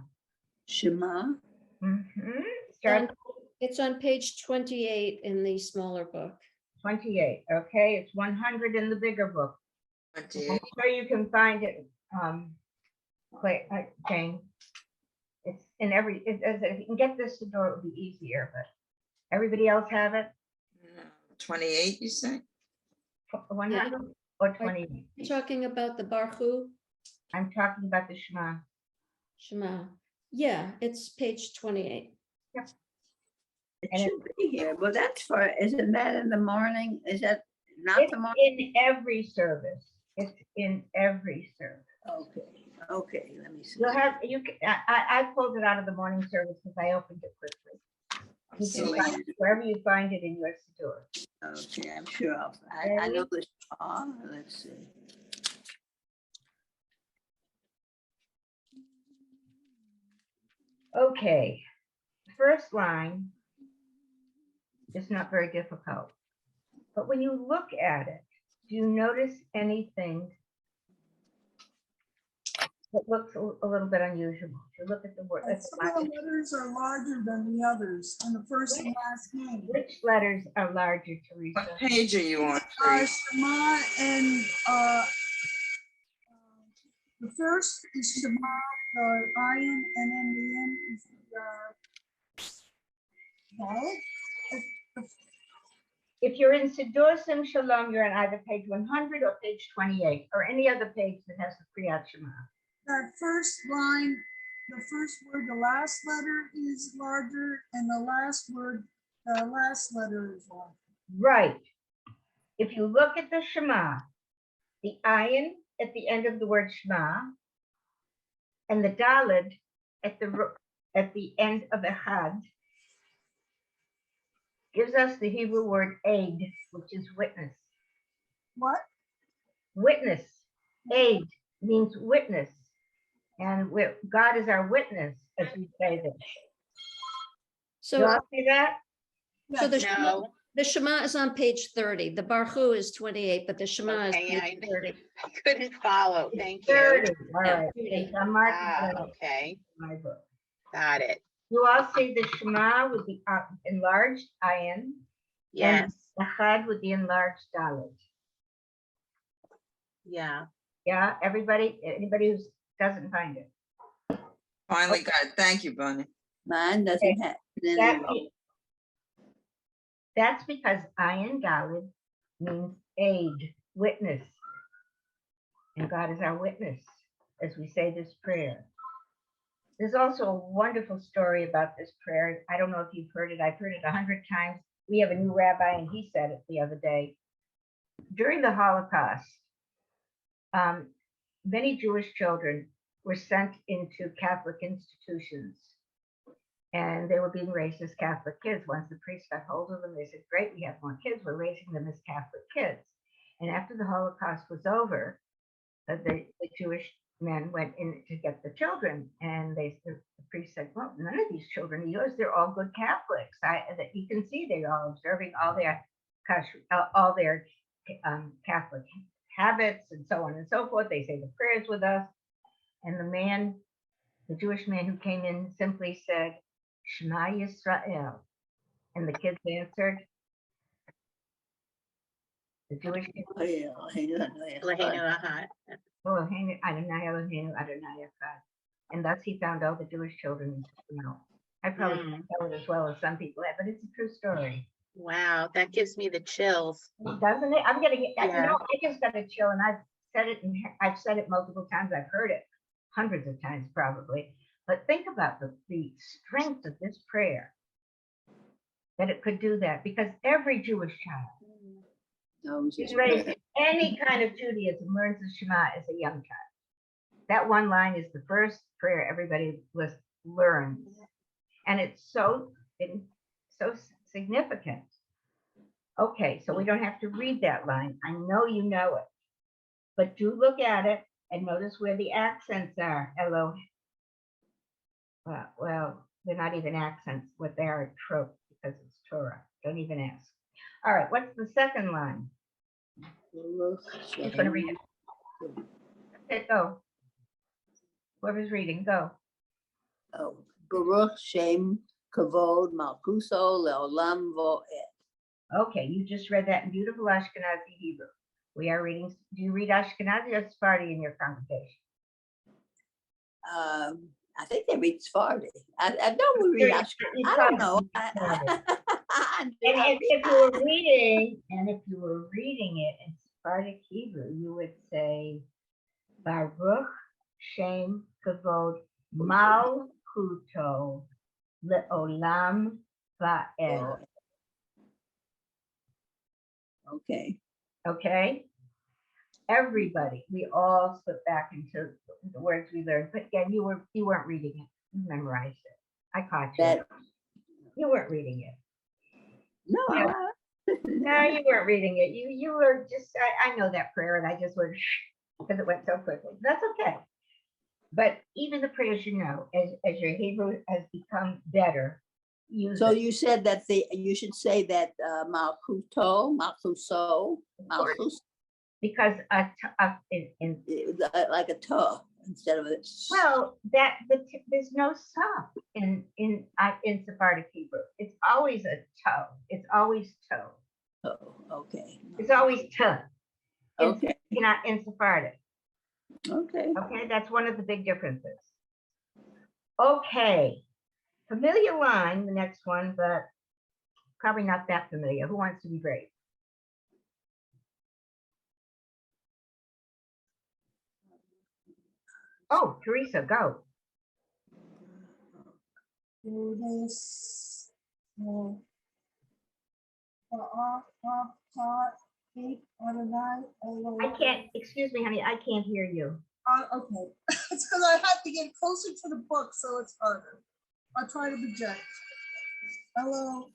B: Shema?
A: Start
D: It's on page 28 in the smaller book.
A: 28. Okay, it's 100 in the bigger book. I'm
G: 28.
A: sure you can find it, Jane. It's in every. If you can get this to door, it would be easier. But everybody else have it.
G: 28, you say?
A: 100 or 28.
D: You're talking about the Baruch
A: I'm talking about the Shema.
D: Shema. Yeah, it's page 28.
A: Yep.
B: It
A: And
B: should be here. Well, that's for, isn't that in the morning? Is that not
A: It's
B: the morning?
A: in every service. It's in every service.
B: Okay, let me see.
A: You'll have I pulled it out of the morning service because I opened it quickly. You can find it wherever you find it in your store.
B: Okay, I'm sure I know this. Let's see.
A: Okay, first line is not very difficult, but when you look at it, do you notice anything that looks a little bit unusual? You look at the word.
E: Some of the letters are larger than the others in the first and last name.
A: Which letters are larger, Teresa?
G: What page are you on?
E: Shema and the first is Shema, the iron, and then the end is the vowel.
A: If you're in Siddur Sim Shalom, you're on either page 100 or page 28, or any other page that has the Kriyat Shema.
E: That first line, the first word, the last letter is larger, and the last word, the last letter is larger.
A: Right. If you look at the Shema, the ayin at the end of the word Shema And the Daled at the end of Echad gives us the Hebrew word aid, which is witness.
E: What?
A: Witness, aid means witness. And God is our witness, as we say this. Do you
D: So,
A: all see that?
D: so
F: No,
D: the Shema is on page 30. The Baruch is 28, but the Shema is
F: Okay,
D: page
F: I-
D: 30.
F: I couldn't follow. Thank you.
A: 30, all
D: Yeah.
A: right. Okay, so I'm marking
F: Ah,
A: that up
F: okay,
A: in my book.
F: got it.
A: You all see the Shema with the enlarged ayin, and
F: Yes,
A: the Chad with the enlarged Dalet.
F: yeah.
A: Yeah, anybody who doesn't find it.
G: Finally got it. Thank you, Bonnie.
B: Mine doesn't have. it
A: That-
B: anymore.
A: That's because ayin Dalet means aid, witness. And God is our witness as we say this prayer. There's also a wonderful story about this prayer. I don't know if you've heard it. I've heard it 100 times. We have a new rabbi, and he said it the other day. During the Holocaust, many Jewish children were sent into Catholic institutions, and they were being raised as Catholic kids. Once the priest got hold of them, they said, "Great, we have more kids. We're raising them as Catholic kids." And after the Holocaust was over, the Jewish men went in to get the children, and the priest said, "Well, none of these children are yours. They're all good Catholics. That you can see they're all observing all their Catholic habits and so on and so forth. They say the prayers with us." And the Jewish man who came in simply said, "Shema Yisrael," and the kids answered. The Jewish kids,
F: Lahenu Ahad.
A: Eloheinu Adonai Eloheinu Adonai Echad. And thus he found all the Jewish children. I probably can't tell it as well as some people have, but it's a true story.
F: Wow, that gives me the chills.
A: Doesn't it? I'm gonna get,
F: Yeah.
A: I just got a chill, and I've said it multiple times. I've heard it hundreds of times probably. But think about the strength of this prayer, that it could do that, because every Jewish child
B: Knows
A: who's
B: his
A: raised
B: prayer.
A: in any kind of Judaism learns the Shema as a young child. That one line is the first prayer everybody learns, and it's so significant. Okay, so we don't have to read that line. I know you know it, but do look at it and notice where the accents are. Elo. Well, they're not even accents. What they are trope, because it's Torah. Don't even ask. All right, what's the second line? Who's going to read it? Okay, go. Whoever's reading, go.
B: Oh, Baruch Shem Kavod Malkuso Leolam Voed.
A: Okay, you just read that in beautiful Ashkenazi Hebrew. We are reading. Do you read Ashkenazi or Sephardi in your congregation?
B: I think they read Sephardi. I don't read Ashkenazi. I don't know.
A: And if you were reading it in Sephardic Hebrew, you would say Baruch Shem Kavod Malchuto Leolam Va'ed.
B: Okay.
A: Okay? Everybody, we all slip back into the words we learned. But again, you weren't reading it. You memorized it. I caught you.
B: That
A: You weren't reading it.
B: no,
A: Yeah. No, you weren't reading it. You were just, I know that prayer, and I just went because it went so quickly. That's okay. But even the prayers, you know, as your Hebrew has become better, use
B: so
A: it.
B: you said that you should say that Malchuto, Malchuso, Malchus,
A: Because
B: like a to instead of a
A: well, there's no stop in Sephardic Hebrew. It's always a toe. It's always toe.
B: oh, okay.
A: It's always to.
B: Okay.
A: Not in Sephardic.
B: Okay.
A: Okay, that's one of the big differences. Okay, familiar line, the next one, but probably not that familiar. Who wants to be brave? Oh, Teresa, go.
E: Do this.
A: I can't, excuse me, honey, I can't hear you.
E: Okay. It's because I have to get closer to the book, so it's harder. I'll try to project. Hello.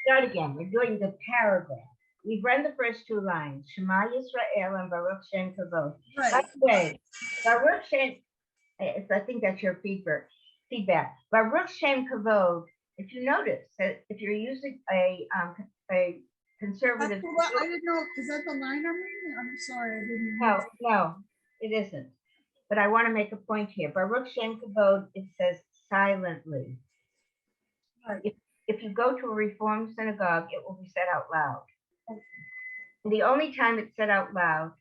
A: Start again. We're doing the paragraph. We've read the first two lines, Shema Yisrael and Baruch Shem Kavod. By
E: Right.
A: the way, Baruch Shem, I think that's your feedback. Baruch Shem Kavod, if you notice that if you're using a conservative.
E: I didn't know, is that the line I'm reading? I'm sorry, I didn't.
A: No, it isn't. But I want to make a point here. Baruch Shem Kavod, it says silently.
E: Right.
A: If you go to a Reformed synagogue, it will be said out loud. And the only time it's said out loud,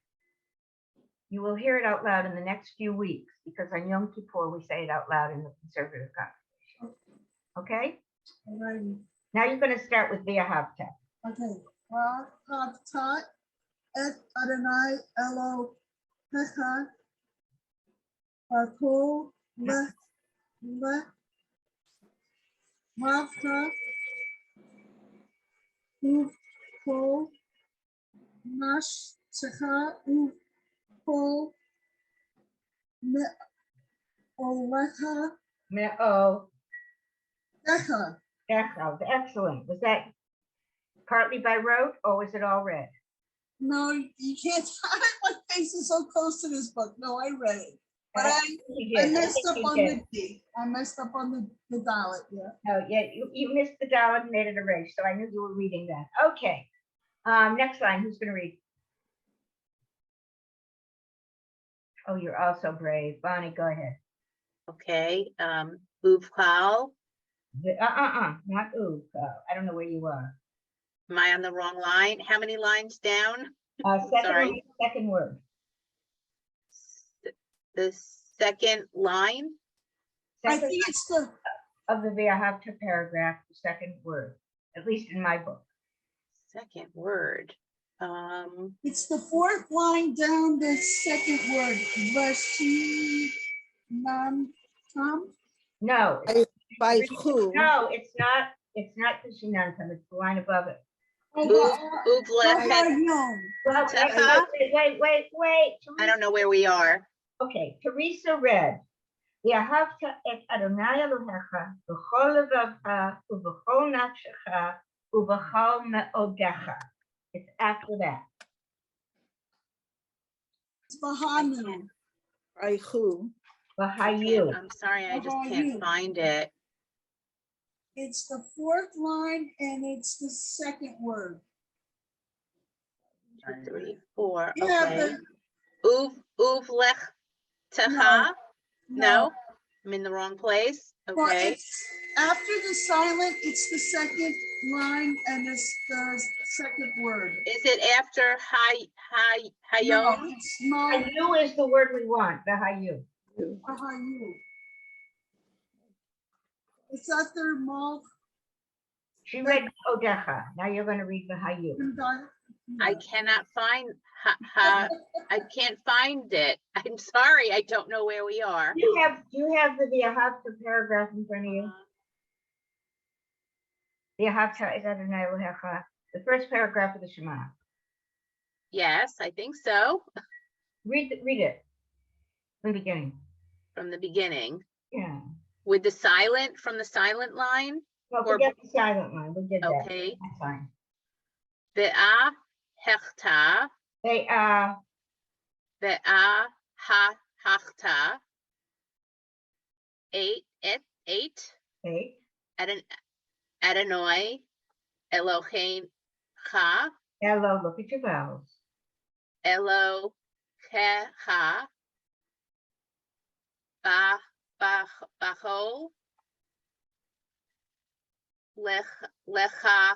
A: you will hear it out loud in the next few weeks, because on Yom Kippur, we say it out loud in the conservative congregation. Okay?
E: Alrighty.
A: Now you're going to start with V'ahavta.
E: Okay. V'ahavta et Adonai Elohecha Hakol V'ahavta Uvkol Nafshecha Uvkol Me'olecha
A: Me'o.
E: Echa.
A: Excellent. Was that partly by rote, or was it all read?
E: No, you can't. My face is so close to this book. No, I read it. But I messed up on the D. I messed up on the Dalet, yeah.
A: Oh, yeah, you missed the Dalet and made it erase, so I knew you were reading that. Okay. Next line, who's going to read? Oh, you're also brave. Bonnie, go ahead.
F: Okay, Uvkal,
A: Not ooh. I don't know where you are.
F: am I on the wrong line? How many lines down?
A: Second word.
F: The second line?
E: I
A: Second
E: think it's the
A: of the V'ahavta paragraph, the second word, at least in my book.
F: Second word.
E: it's the fourth line down the second word. Vashinantam.
A: No,
C: By who?
A: no, it's not. It's not Kushinantam. It's the line above it.
F: Uvlechet.
A: Well,
F: Techa?
A: wait.
F: I don't know where we are.
A: Okay, Teresa read, V'ahavta et Adonai Elohecha b'chol levavcha u'b'chol nafshecha u'b'chol me'odecha. It's after that.
E: It's Bahanu.
C: By who?
A: V'hayu.
F: I'm sorry, I just
E: How about
F: can't
E: you?
F: find it.
E: It's the fourth line and it's the second word.
F: 2, 3, 4,
E: Yeah,
F: okay. Uvlech techa? No, I'm in the wrong place.
E: Well,
F: Okay,
E: it's after the silent, it's the second line and it's the second word.
F: is it after
E: No,
F: Hayom?
E: it's not
A: Hayu is the word we want, V'hayu.
E: Bahayu. It's after Mal.
A: She read Odecha. Now you're going to read V'hayu.
F: I cannot find, I can't find it. I'm sorry, I don't know where we are.
A: Do you have the V'ahavta paragraph in front of you? V'ahavta et Adonai Elohecha. The first paragraph of the Shema.
F: Yes, I think so,
A: Read it from the beginning.
F: from the beginning.
A: Yeah.
F: With the silent, from the silent line?
A: No,
F: Or-
A: forget the silent line. We did that.
F: Okay.
A: That's fine.
F: Ve'ah hechta,
A: They
F: ve'ah hachta. 8,
A: Hey,
F: Adonai Elohecha,
A: hello, look at your vowels.
F: Elohecha, Bachol, Lecha,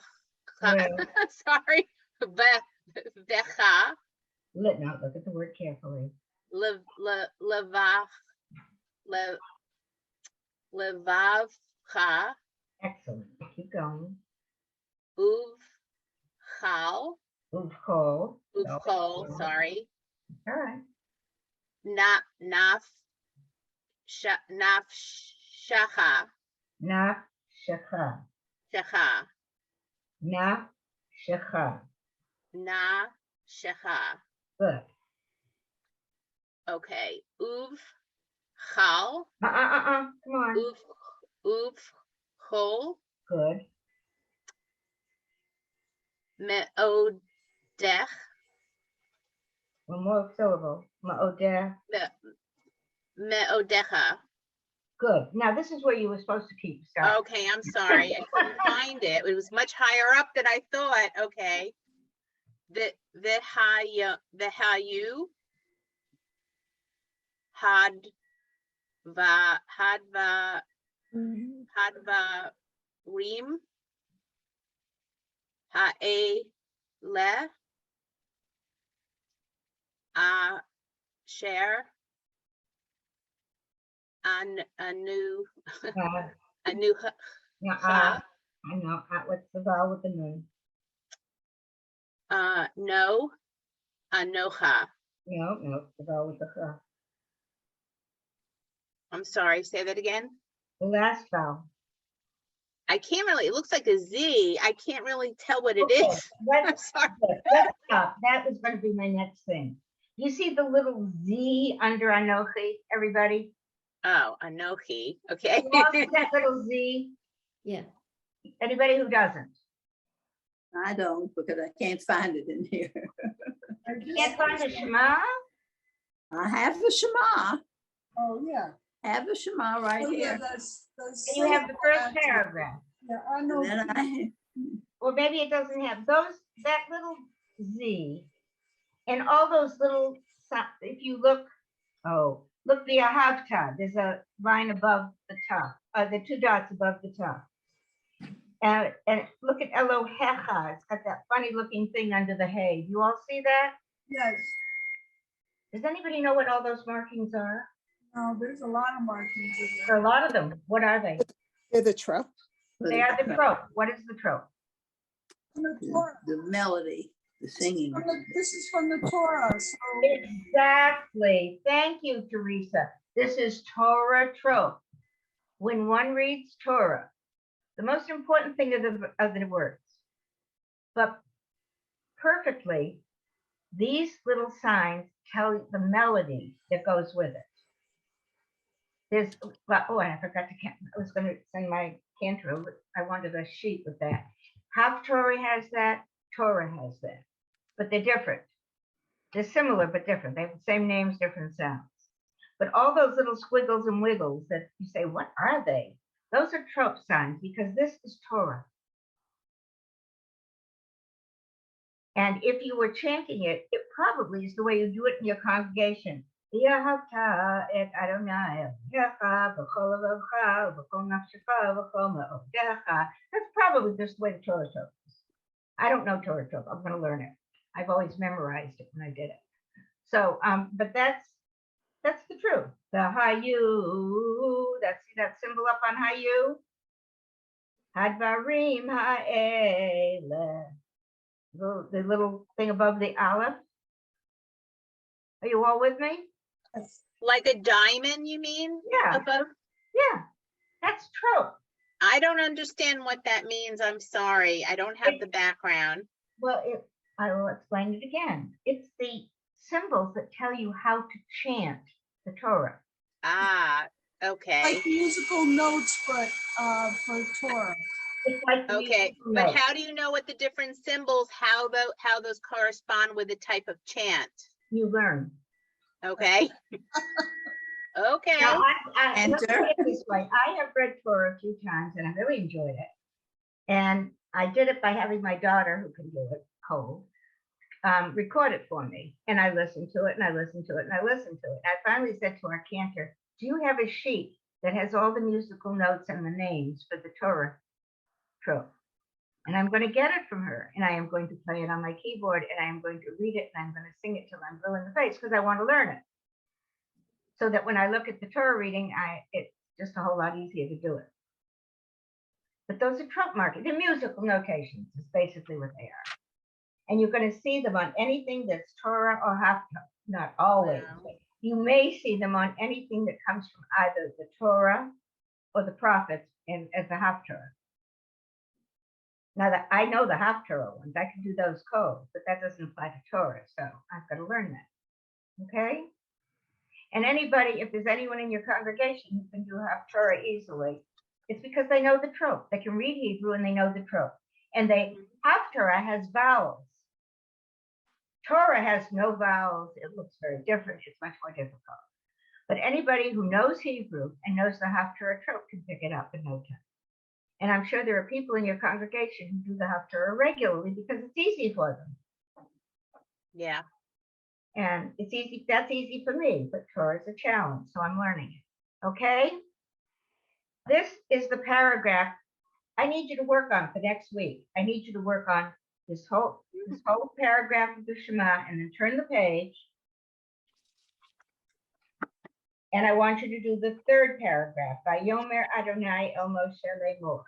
A: Well,
F: sorry, Vecha,
A: now look at the word carefully.
F: Levavcha,
A: Excellent. Keep going.
F: Uvchal,
A: Uvkol.
F: Uvchol, sorry,
A: All right.
F: Nafshacha,
A: Na shecha.
F: Shacha,
A: Na shecha.
F: Na shecha.
A: Good.
F: Okay, uv, chal,
A: Come on.
F: uv, chol,
A: Good.
F: meodech,
A: One more syllable. Ma'odeh.
F: meodecha.
A: Good. Now this is where you were supposed to keep stop.
F: Okay, I'm sorry, I couldn't find it. It was much higher up than I thought. Okay. The hayu, hadva rim, le, share, anu,
A: Now,
F: ha,
A: I know. What's the vowel with the nun?
F: no, anocha.
A: No, the vowel with the ch.
F: I'm sorry, say that again.
A: The last vowel.
F: I can't really, it looks like a Z. I can't really tell what it
A: Okay,
F: is. I'm
A: let's
F: sorry.
A: let's stop. That was going to be my next thing. You see the little Z under Anochi, everybody?
F: Oh, Anochi, okay.
A: You all see that little Z?
D: Yeah.
A: Anybody who doesn't?
B: I don't, because I can't find it in here.
A: Can't find the Shema?
B: I have the Shema,
E: Oh, yeah.
B: have the Shema right
E: Oh, yeah,
B: here.
E: that's.
A: And you have the first paragraph.
E: Yeah, I know.
B: And then
A: Or maybe it doesn't have that little Z and all those little, if you look, look the Ahavta, there's a line above the top, the two dots above the top. And look at Elohecha, it's got that funny looking thing under the hay. You all see that?
E: Yes,
A: Does anybody know what all those markings are?
E: no, there's a lot of markings in
A: There are
E: there.
A: a lot of them. What are they?
C: They're the trope.
A: They are the trope. What is the trope?
E: From the Torah.
B: the melody, the singing.
E: This is from the Torah, so.
A: Exactly. Thank you, Teresa. This is Torah trope. When one reads Torah, the most important thing of the words, but perfectly, these little signs tell the melody that goes with it. I forgot to I was going to send my cantor. I wanted a sheet with that. Haftorah has that. Torah has that, but they're different. They're similar but different. They have the same names, different sounds. But all those little squiggles and wiggles that you say, what are they? Those are trope signs because this is Torah. And if you were chanting it, it probably is the way you do it in your congregation. That's probably just the way the Torah trope is. I don't know Torah trope. I'm going to learn it. I've always memorized it when I did it. So, but that's the truth. The Hayu, that's that symbol up on Hayu. Hadvarim ha'ele. The little thing above the Aleph. Are you all with me?
F: Like a diamond, you mean?
A: Yeah,
F: Above?
A: yeah. That's trope.
F: I don't understand what that means. I'm sorry. I don't have the background.
A: Well, I will explain it again. It's the symbols that tell you how to chant the Torah.
F: Ah, okay.
E: Like musical notes, but for Torah.
A: It's like the
F: Okay,
A: musical
F: but
A: notes.
F: how do you know what the different symbols, how those correspond with the type of chant?
A: You learn.
F: Okay. Okay.
A: Now, let's
B: Enter.
A: put it this way. I have read Torah a few times and I really enjoyed it. And I did it by having my daughter, who can do it cold, record it for me. And I listened to it and I listened to it and I listened to it. I finally said to our cantor, do you have a sheet that has all the musical notes and the names for the Torah trope? And I'm going to get it from her and I am going to play it on my keyboard and I am going to read it and I'm going to sing it till I'm blue in the face because I want to learn it. So that when I look at the Torah reading, it's just a whole lot easier to do it. But those are trope markers. They're musical notations is basically what they are. And you're going to see them on anything that's Torah or Haftarah, not always.
F: Wow.
A: You may see them on anything that comes from either the Torah or the prophets as the Haftarah. Now that I know the Haftarah ones, I can do those codes, but that doesn't apply to Torah, so I've got to learn that. Okay? And anybody, if there's anyone in your congregation who can do Haftarah easily, it's because they know the trope. They can read Hebrew and they know the trope. And Haftarah has vowels. Torah has no vowels. It looks very different. It's much more difficult. But anybody who knows Hebrew and knows the Haftarah trope can pick it up in no time. And I'm sure there are people in your congregation who do the Haftarah regularly because it's easy for them.
F: Yeah.
A: And it's easy, that's easy for me, but Torah is a challenge, so I'm learning it. Okay? This is the paragraph I need you to work on for next week. I need you to work on this whole paragraph of the Shema and then turn the page. And I want you to do the third paragraph, Vayomer Adonai El Moshe Lemor.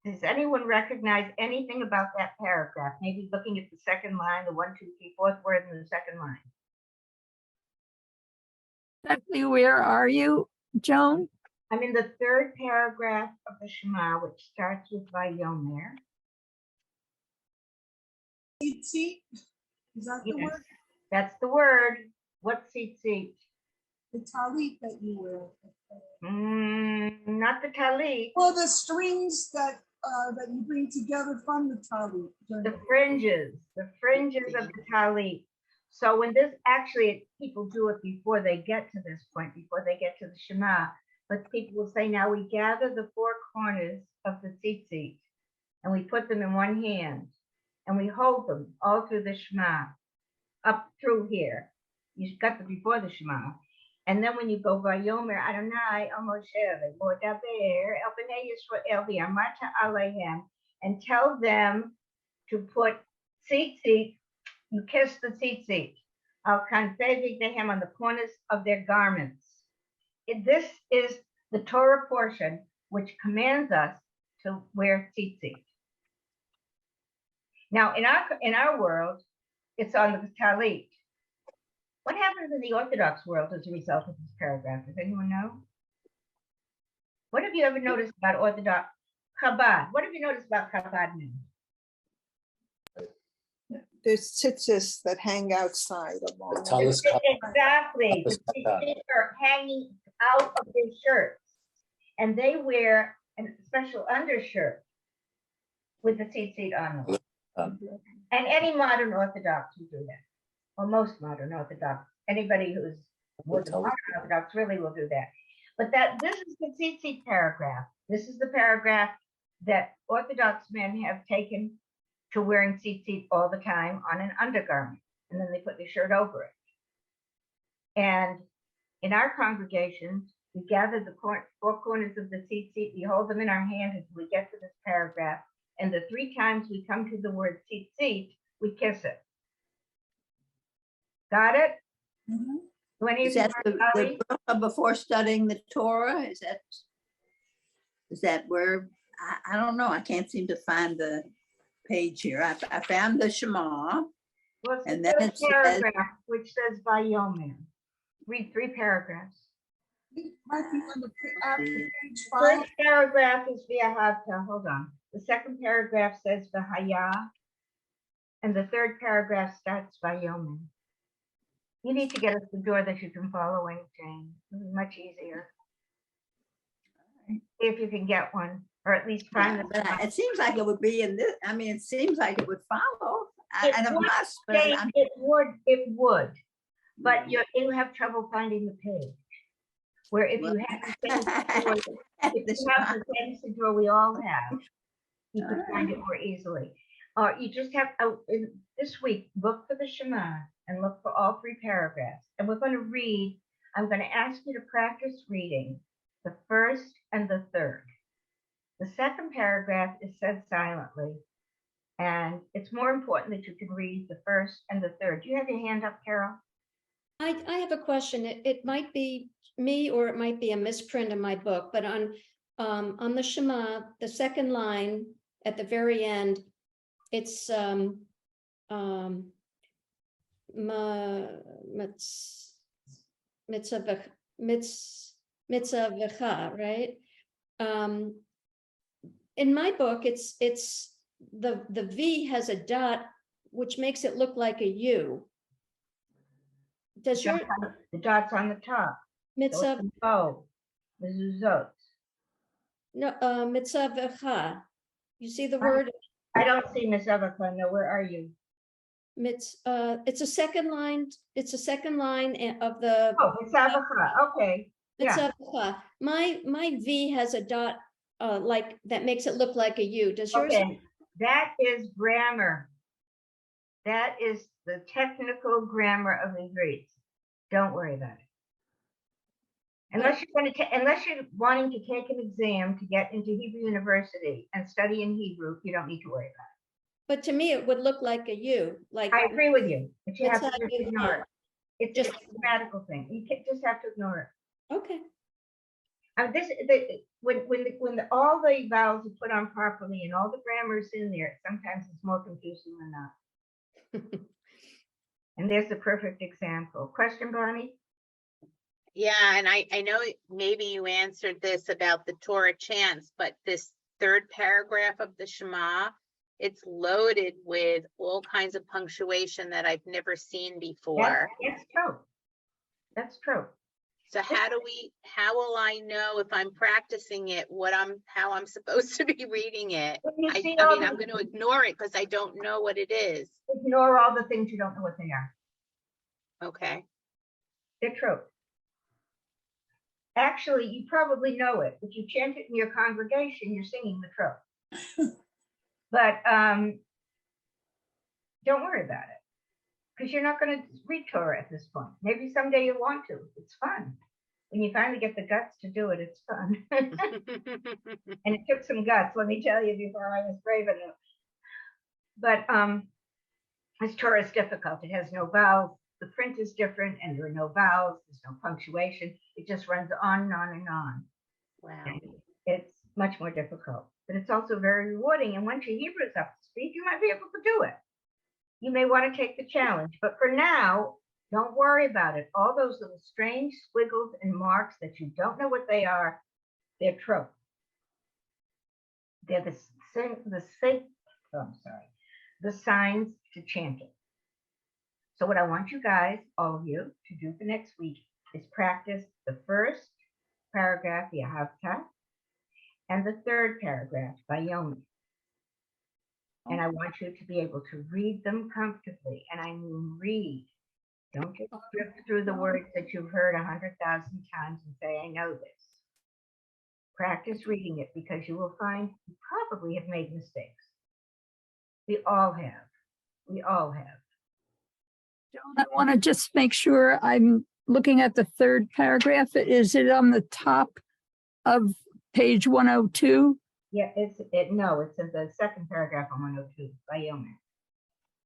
A: Does anyone recognize anything about that paragraph? Maybe looking at the second line, the 1, 2, 3, 4th word in the second line.
H: Exactly where are you, Joan?
A: I'm in the third paragraph of the Shema, which starts with Vayomer.
E: Tzitzit, is that the
A: Yes,
E: word?
A: that's the word. What's tzitzit?
E: The talit that you wear.
A: Not the talit,
E: Well, the strings that that you bring together from the talit.
A: the fringes of the talit. So when this, actually, people do it before they get to this point, before they get to the Shema. But people will say, now we gather the 4 corners of the tzitzit and we put them in one hand and we hold them all through the Shema, up through here. You've got the before the Shema. And then when you go Vayomer Adonai El Moshe Lemor Daber El Bnei Yisrael V'amarta Alehem, and tell them to put tzitzit, you kiss the tzitzit, Al Kanfei V'Dehem, on the corners of their garments. This is the Torah portion which commands us to wear tzitzit. Now, in our world, it's on the talit. What happens in the Orthodox world as a result of this paragraph? Does anyone know? What have you ever noticed about Orthodox Chabad? What have you noticed about Chabad now?
C: There's tzitzis that hang outside along.
I: The talus cup.
A: Exactly. The tzitzit are hanging out of their shirts, and they wear a special undershirt with the tzitzit on them. And any modern Orthodox will do that. Well, most modern Orthodox, anybody who's more than modern Orthodox really will do that. But this is the tzitzit paragraph. This is the paragraph that Orthodox men have taken to wearing tzitzit all the time on an undergarment, and then they put their shirt over it. And in our congregations, we gather the 4 corners of the tzitzit, we hold them in our hand until we get to this paragraph, and the 3 times we come to the word tzitzit, we kiss it. Got it?
E: Mhm.
B: Is that the bracha before studying the Torah? Is that where, I don't know, I can't seem to find the page here. I found the Shema.
A: Well, it's
B: And
A: the
B: then
A: first
B: it says-
A: paragraph, which says Vayomer. Read 3 paragraphs.
E: It might be on the after page 5.
A: First paragraph is V'ahavta. Hold on. The second paragraph says V'haya, and the third paragraph starts Vayomer. You need to get us the door that you can follow in, Jane. This is much easier. If you can get one, or at least find
B: But
A: the.
B: it seems like it would be in this, I mean, it seems like it would follow. And it
A: would,
B: must, but
A: Jane,
B: I'm.
A: it would, but you have trouble finding the page. Where if you have the same door, if you have the same door we all have, you could find it more easily. Or you just have, this week, look for the Shema and look for all 3 paragraphs. And we're going to read, I'm going to ask you to practice reading the first and the third. The second paragraph is said silently, and it's more important that you can read the first and the third. Do you have your hand up, Carol?
D: I have a question. It might be me or it might be a misprint in my book, but on the Shema, the second line at the very end, it's mitzvah, right? in my book, it's the V has a dot, which makes it look like a U. Does your
A: The dot's on the top. So it's
D: mitzvah,
A: an O, mezuzot.
D: no, mitzvah, you see the
A: Huh?
D: word
A: I don't see Miss Evercon, no, where are you?
D: it's a second line, of the
A: Oh, mitzvah, okay, yeah.
D: mitzvah. My V has a dot, like, that makes it look like a U. Does yours?
A: Okay, that is grammar. That is the technical grammar of Ivrit. Don't worry about it. Unless you're wanting to take an exam to get into Hebrew University and study in Hebrew, you don't need to worry about
D: But to me, it would look like a U, like.
A: it. I agree with you, but you have to
D: Mitzvah,
A: just ignore it. It's
D: just-
A: just a grammatical thing. You just have to ignore it.
D: Okay,
A: When all the vowels are put on properly and all the grammar is in there, sometimes it's more confusing than not. And there's the perfect example. Question, Bonnie?
F: Yeah, and I know maybe you answered this about the Torah chants, but this third paragraph of the Shema, it's loaded with all kinds of punctuation that I've never seen before.
A: That's true. That's true.
F: So how will I know if I'm practicing it, how I'm supposed to be reading it?
A: When you
F: I
A: see
F: mean,
A: all
F: I'm
A: the-
F: going to ignore it because I don't know what it is.
A: Ignore all the things you don't know what they are.
F: Okay.
A: They're true. Actually, you probably know it. If you chant it in your congregation, you're singing the truth. But don't worry about it, because you're not going to read Torah at this point. Maybe someday you'll want to. It's fun. When you finally get the guts to do it, it's fun. And it took some guts, let me tell you, before I was brave enough. But this Torah is difficult. It has no vowels. The print is different, and there are no vowels. There's no punctuation. It just runs on and on and on.
F: Wow.
A: And it's much more difficult, but it's also very rewarding. And once your Hebrew is up to speed, you might be able to do it. You may want to take the challenge, but for now, don't worry about it. All those little strange squiggles and marks that you don't know what they are, they're true. They're the signs to chant it. So what I want you guys, all of you, to do for next week is practice the first paragraph, Yahavta, and the third paragraph, Vayomer. And I want you to be able to read them comfortably. And I mean read. Don't just drift through the words that you've heard 100,000 times and say, I know this. Practice reading it, because you will find you probably have made mistakes. We all have. We all have.
H: Joan, I want to just make sure I'm looking at the third paragraph. Is it on the top of page 102?
A: Yeah, it's in the second paragraph on 102, Vayomer.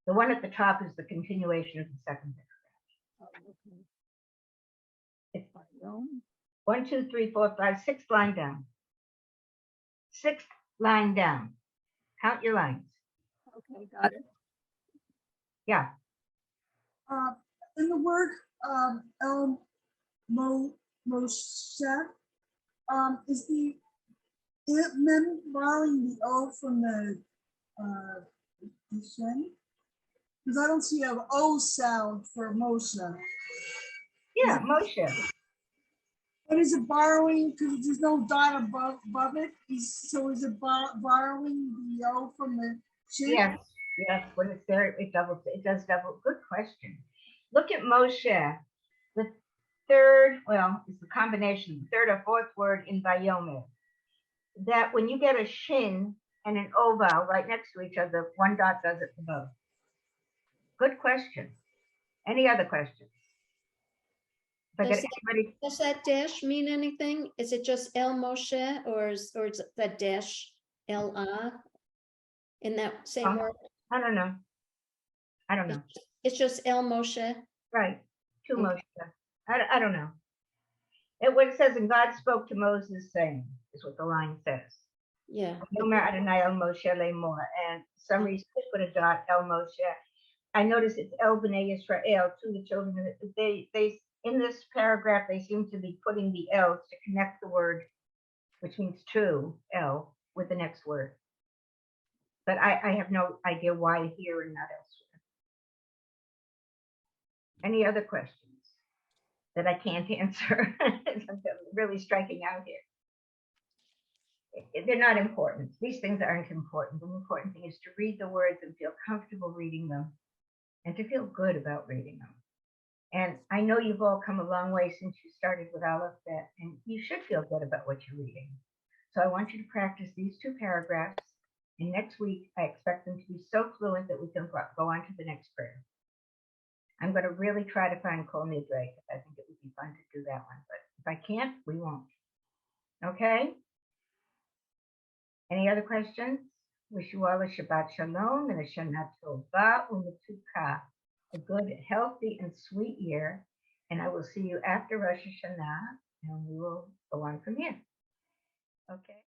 A: The one at the top is the continuation of the second paragraph. It's 1, 2, 3, 4, 5, 6th line down. 6th line down. Count your lines.
H: Okay, got it.
A: Yeah.
E: In the word El Moshe, is the men borrowing the O from the Shen? Because I don't see an O sound for Moshe.
A: Yeah, Moshe.
E: What is it borrowing? Because there's no dot above it. So is it borrowing the O from the Shen?
A: Yes, yes. When it's there, it does double. Good question. Look at Moshe. The third, well, it's the combination, the third or fourth word in Vayomer. That when you get a shin and an o vowel right next to each other, one dot does it for both. Good question. Any other questions? If I get anybody,
D: Does that dash mean anything? Is it just El Moshe, or is that dash L-A in that same word?
A: I don't know. I don't know.
D: It's just El Moshe.
A: Right. To
D: Okay.
A: Moshe. I don't know. What it says, and God spoke to Moses saying, is what the line says.
D: Yeah.
A: Yomer Adonai El Moshe Lemor. And for some reason they put a dot, El Moshe. I notice it's El B'nai Yisrael, to the children. They in this paragraph, they seem to be putting the L's to connect the word, which means to, El, with the next word. But I have no idea why here and not elsewhere. Any other questions that I can't answer? I'm really striking out here. They're not important. These things aren't important. The important thing is to read the words and feel comfortable reading them and to feel good about reading them. And I know you've all come a long way since you started with alphabet, and you should feel good about what you're reading. So I want you to practice these 2 paragraphs. And next week, I expect them to be so fluent that we can go on to the next prayer. I'm going to really try to find Call Me Drake. I think it would be fun to do that one. But if I can't, we won't. Okay? Any other questions? Wish you all a Shabbat Shalom and a Shana Tova U'Metuka, a good, healthy, and sweet year. And I will see you after Rosh Hashanah, and we will go on from here. Okay?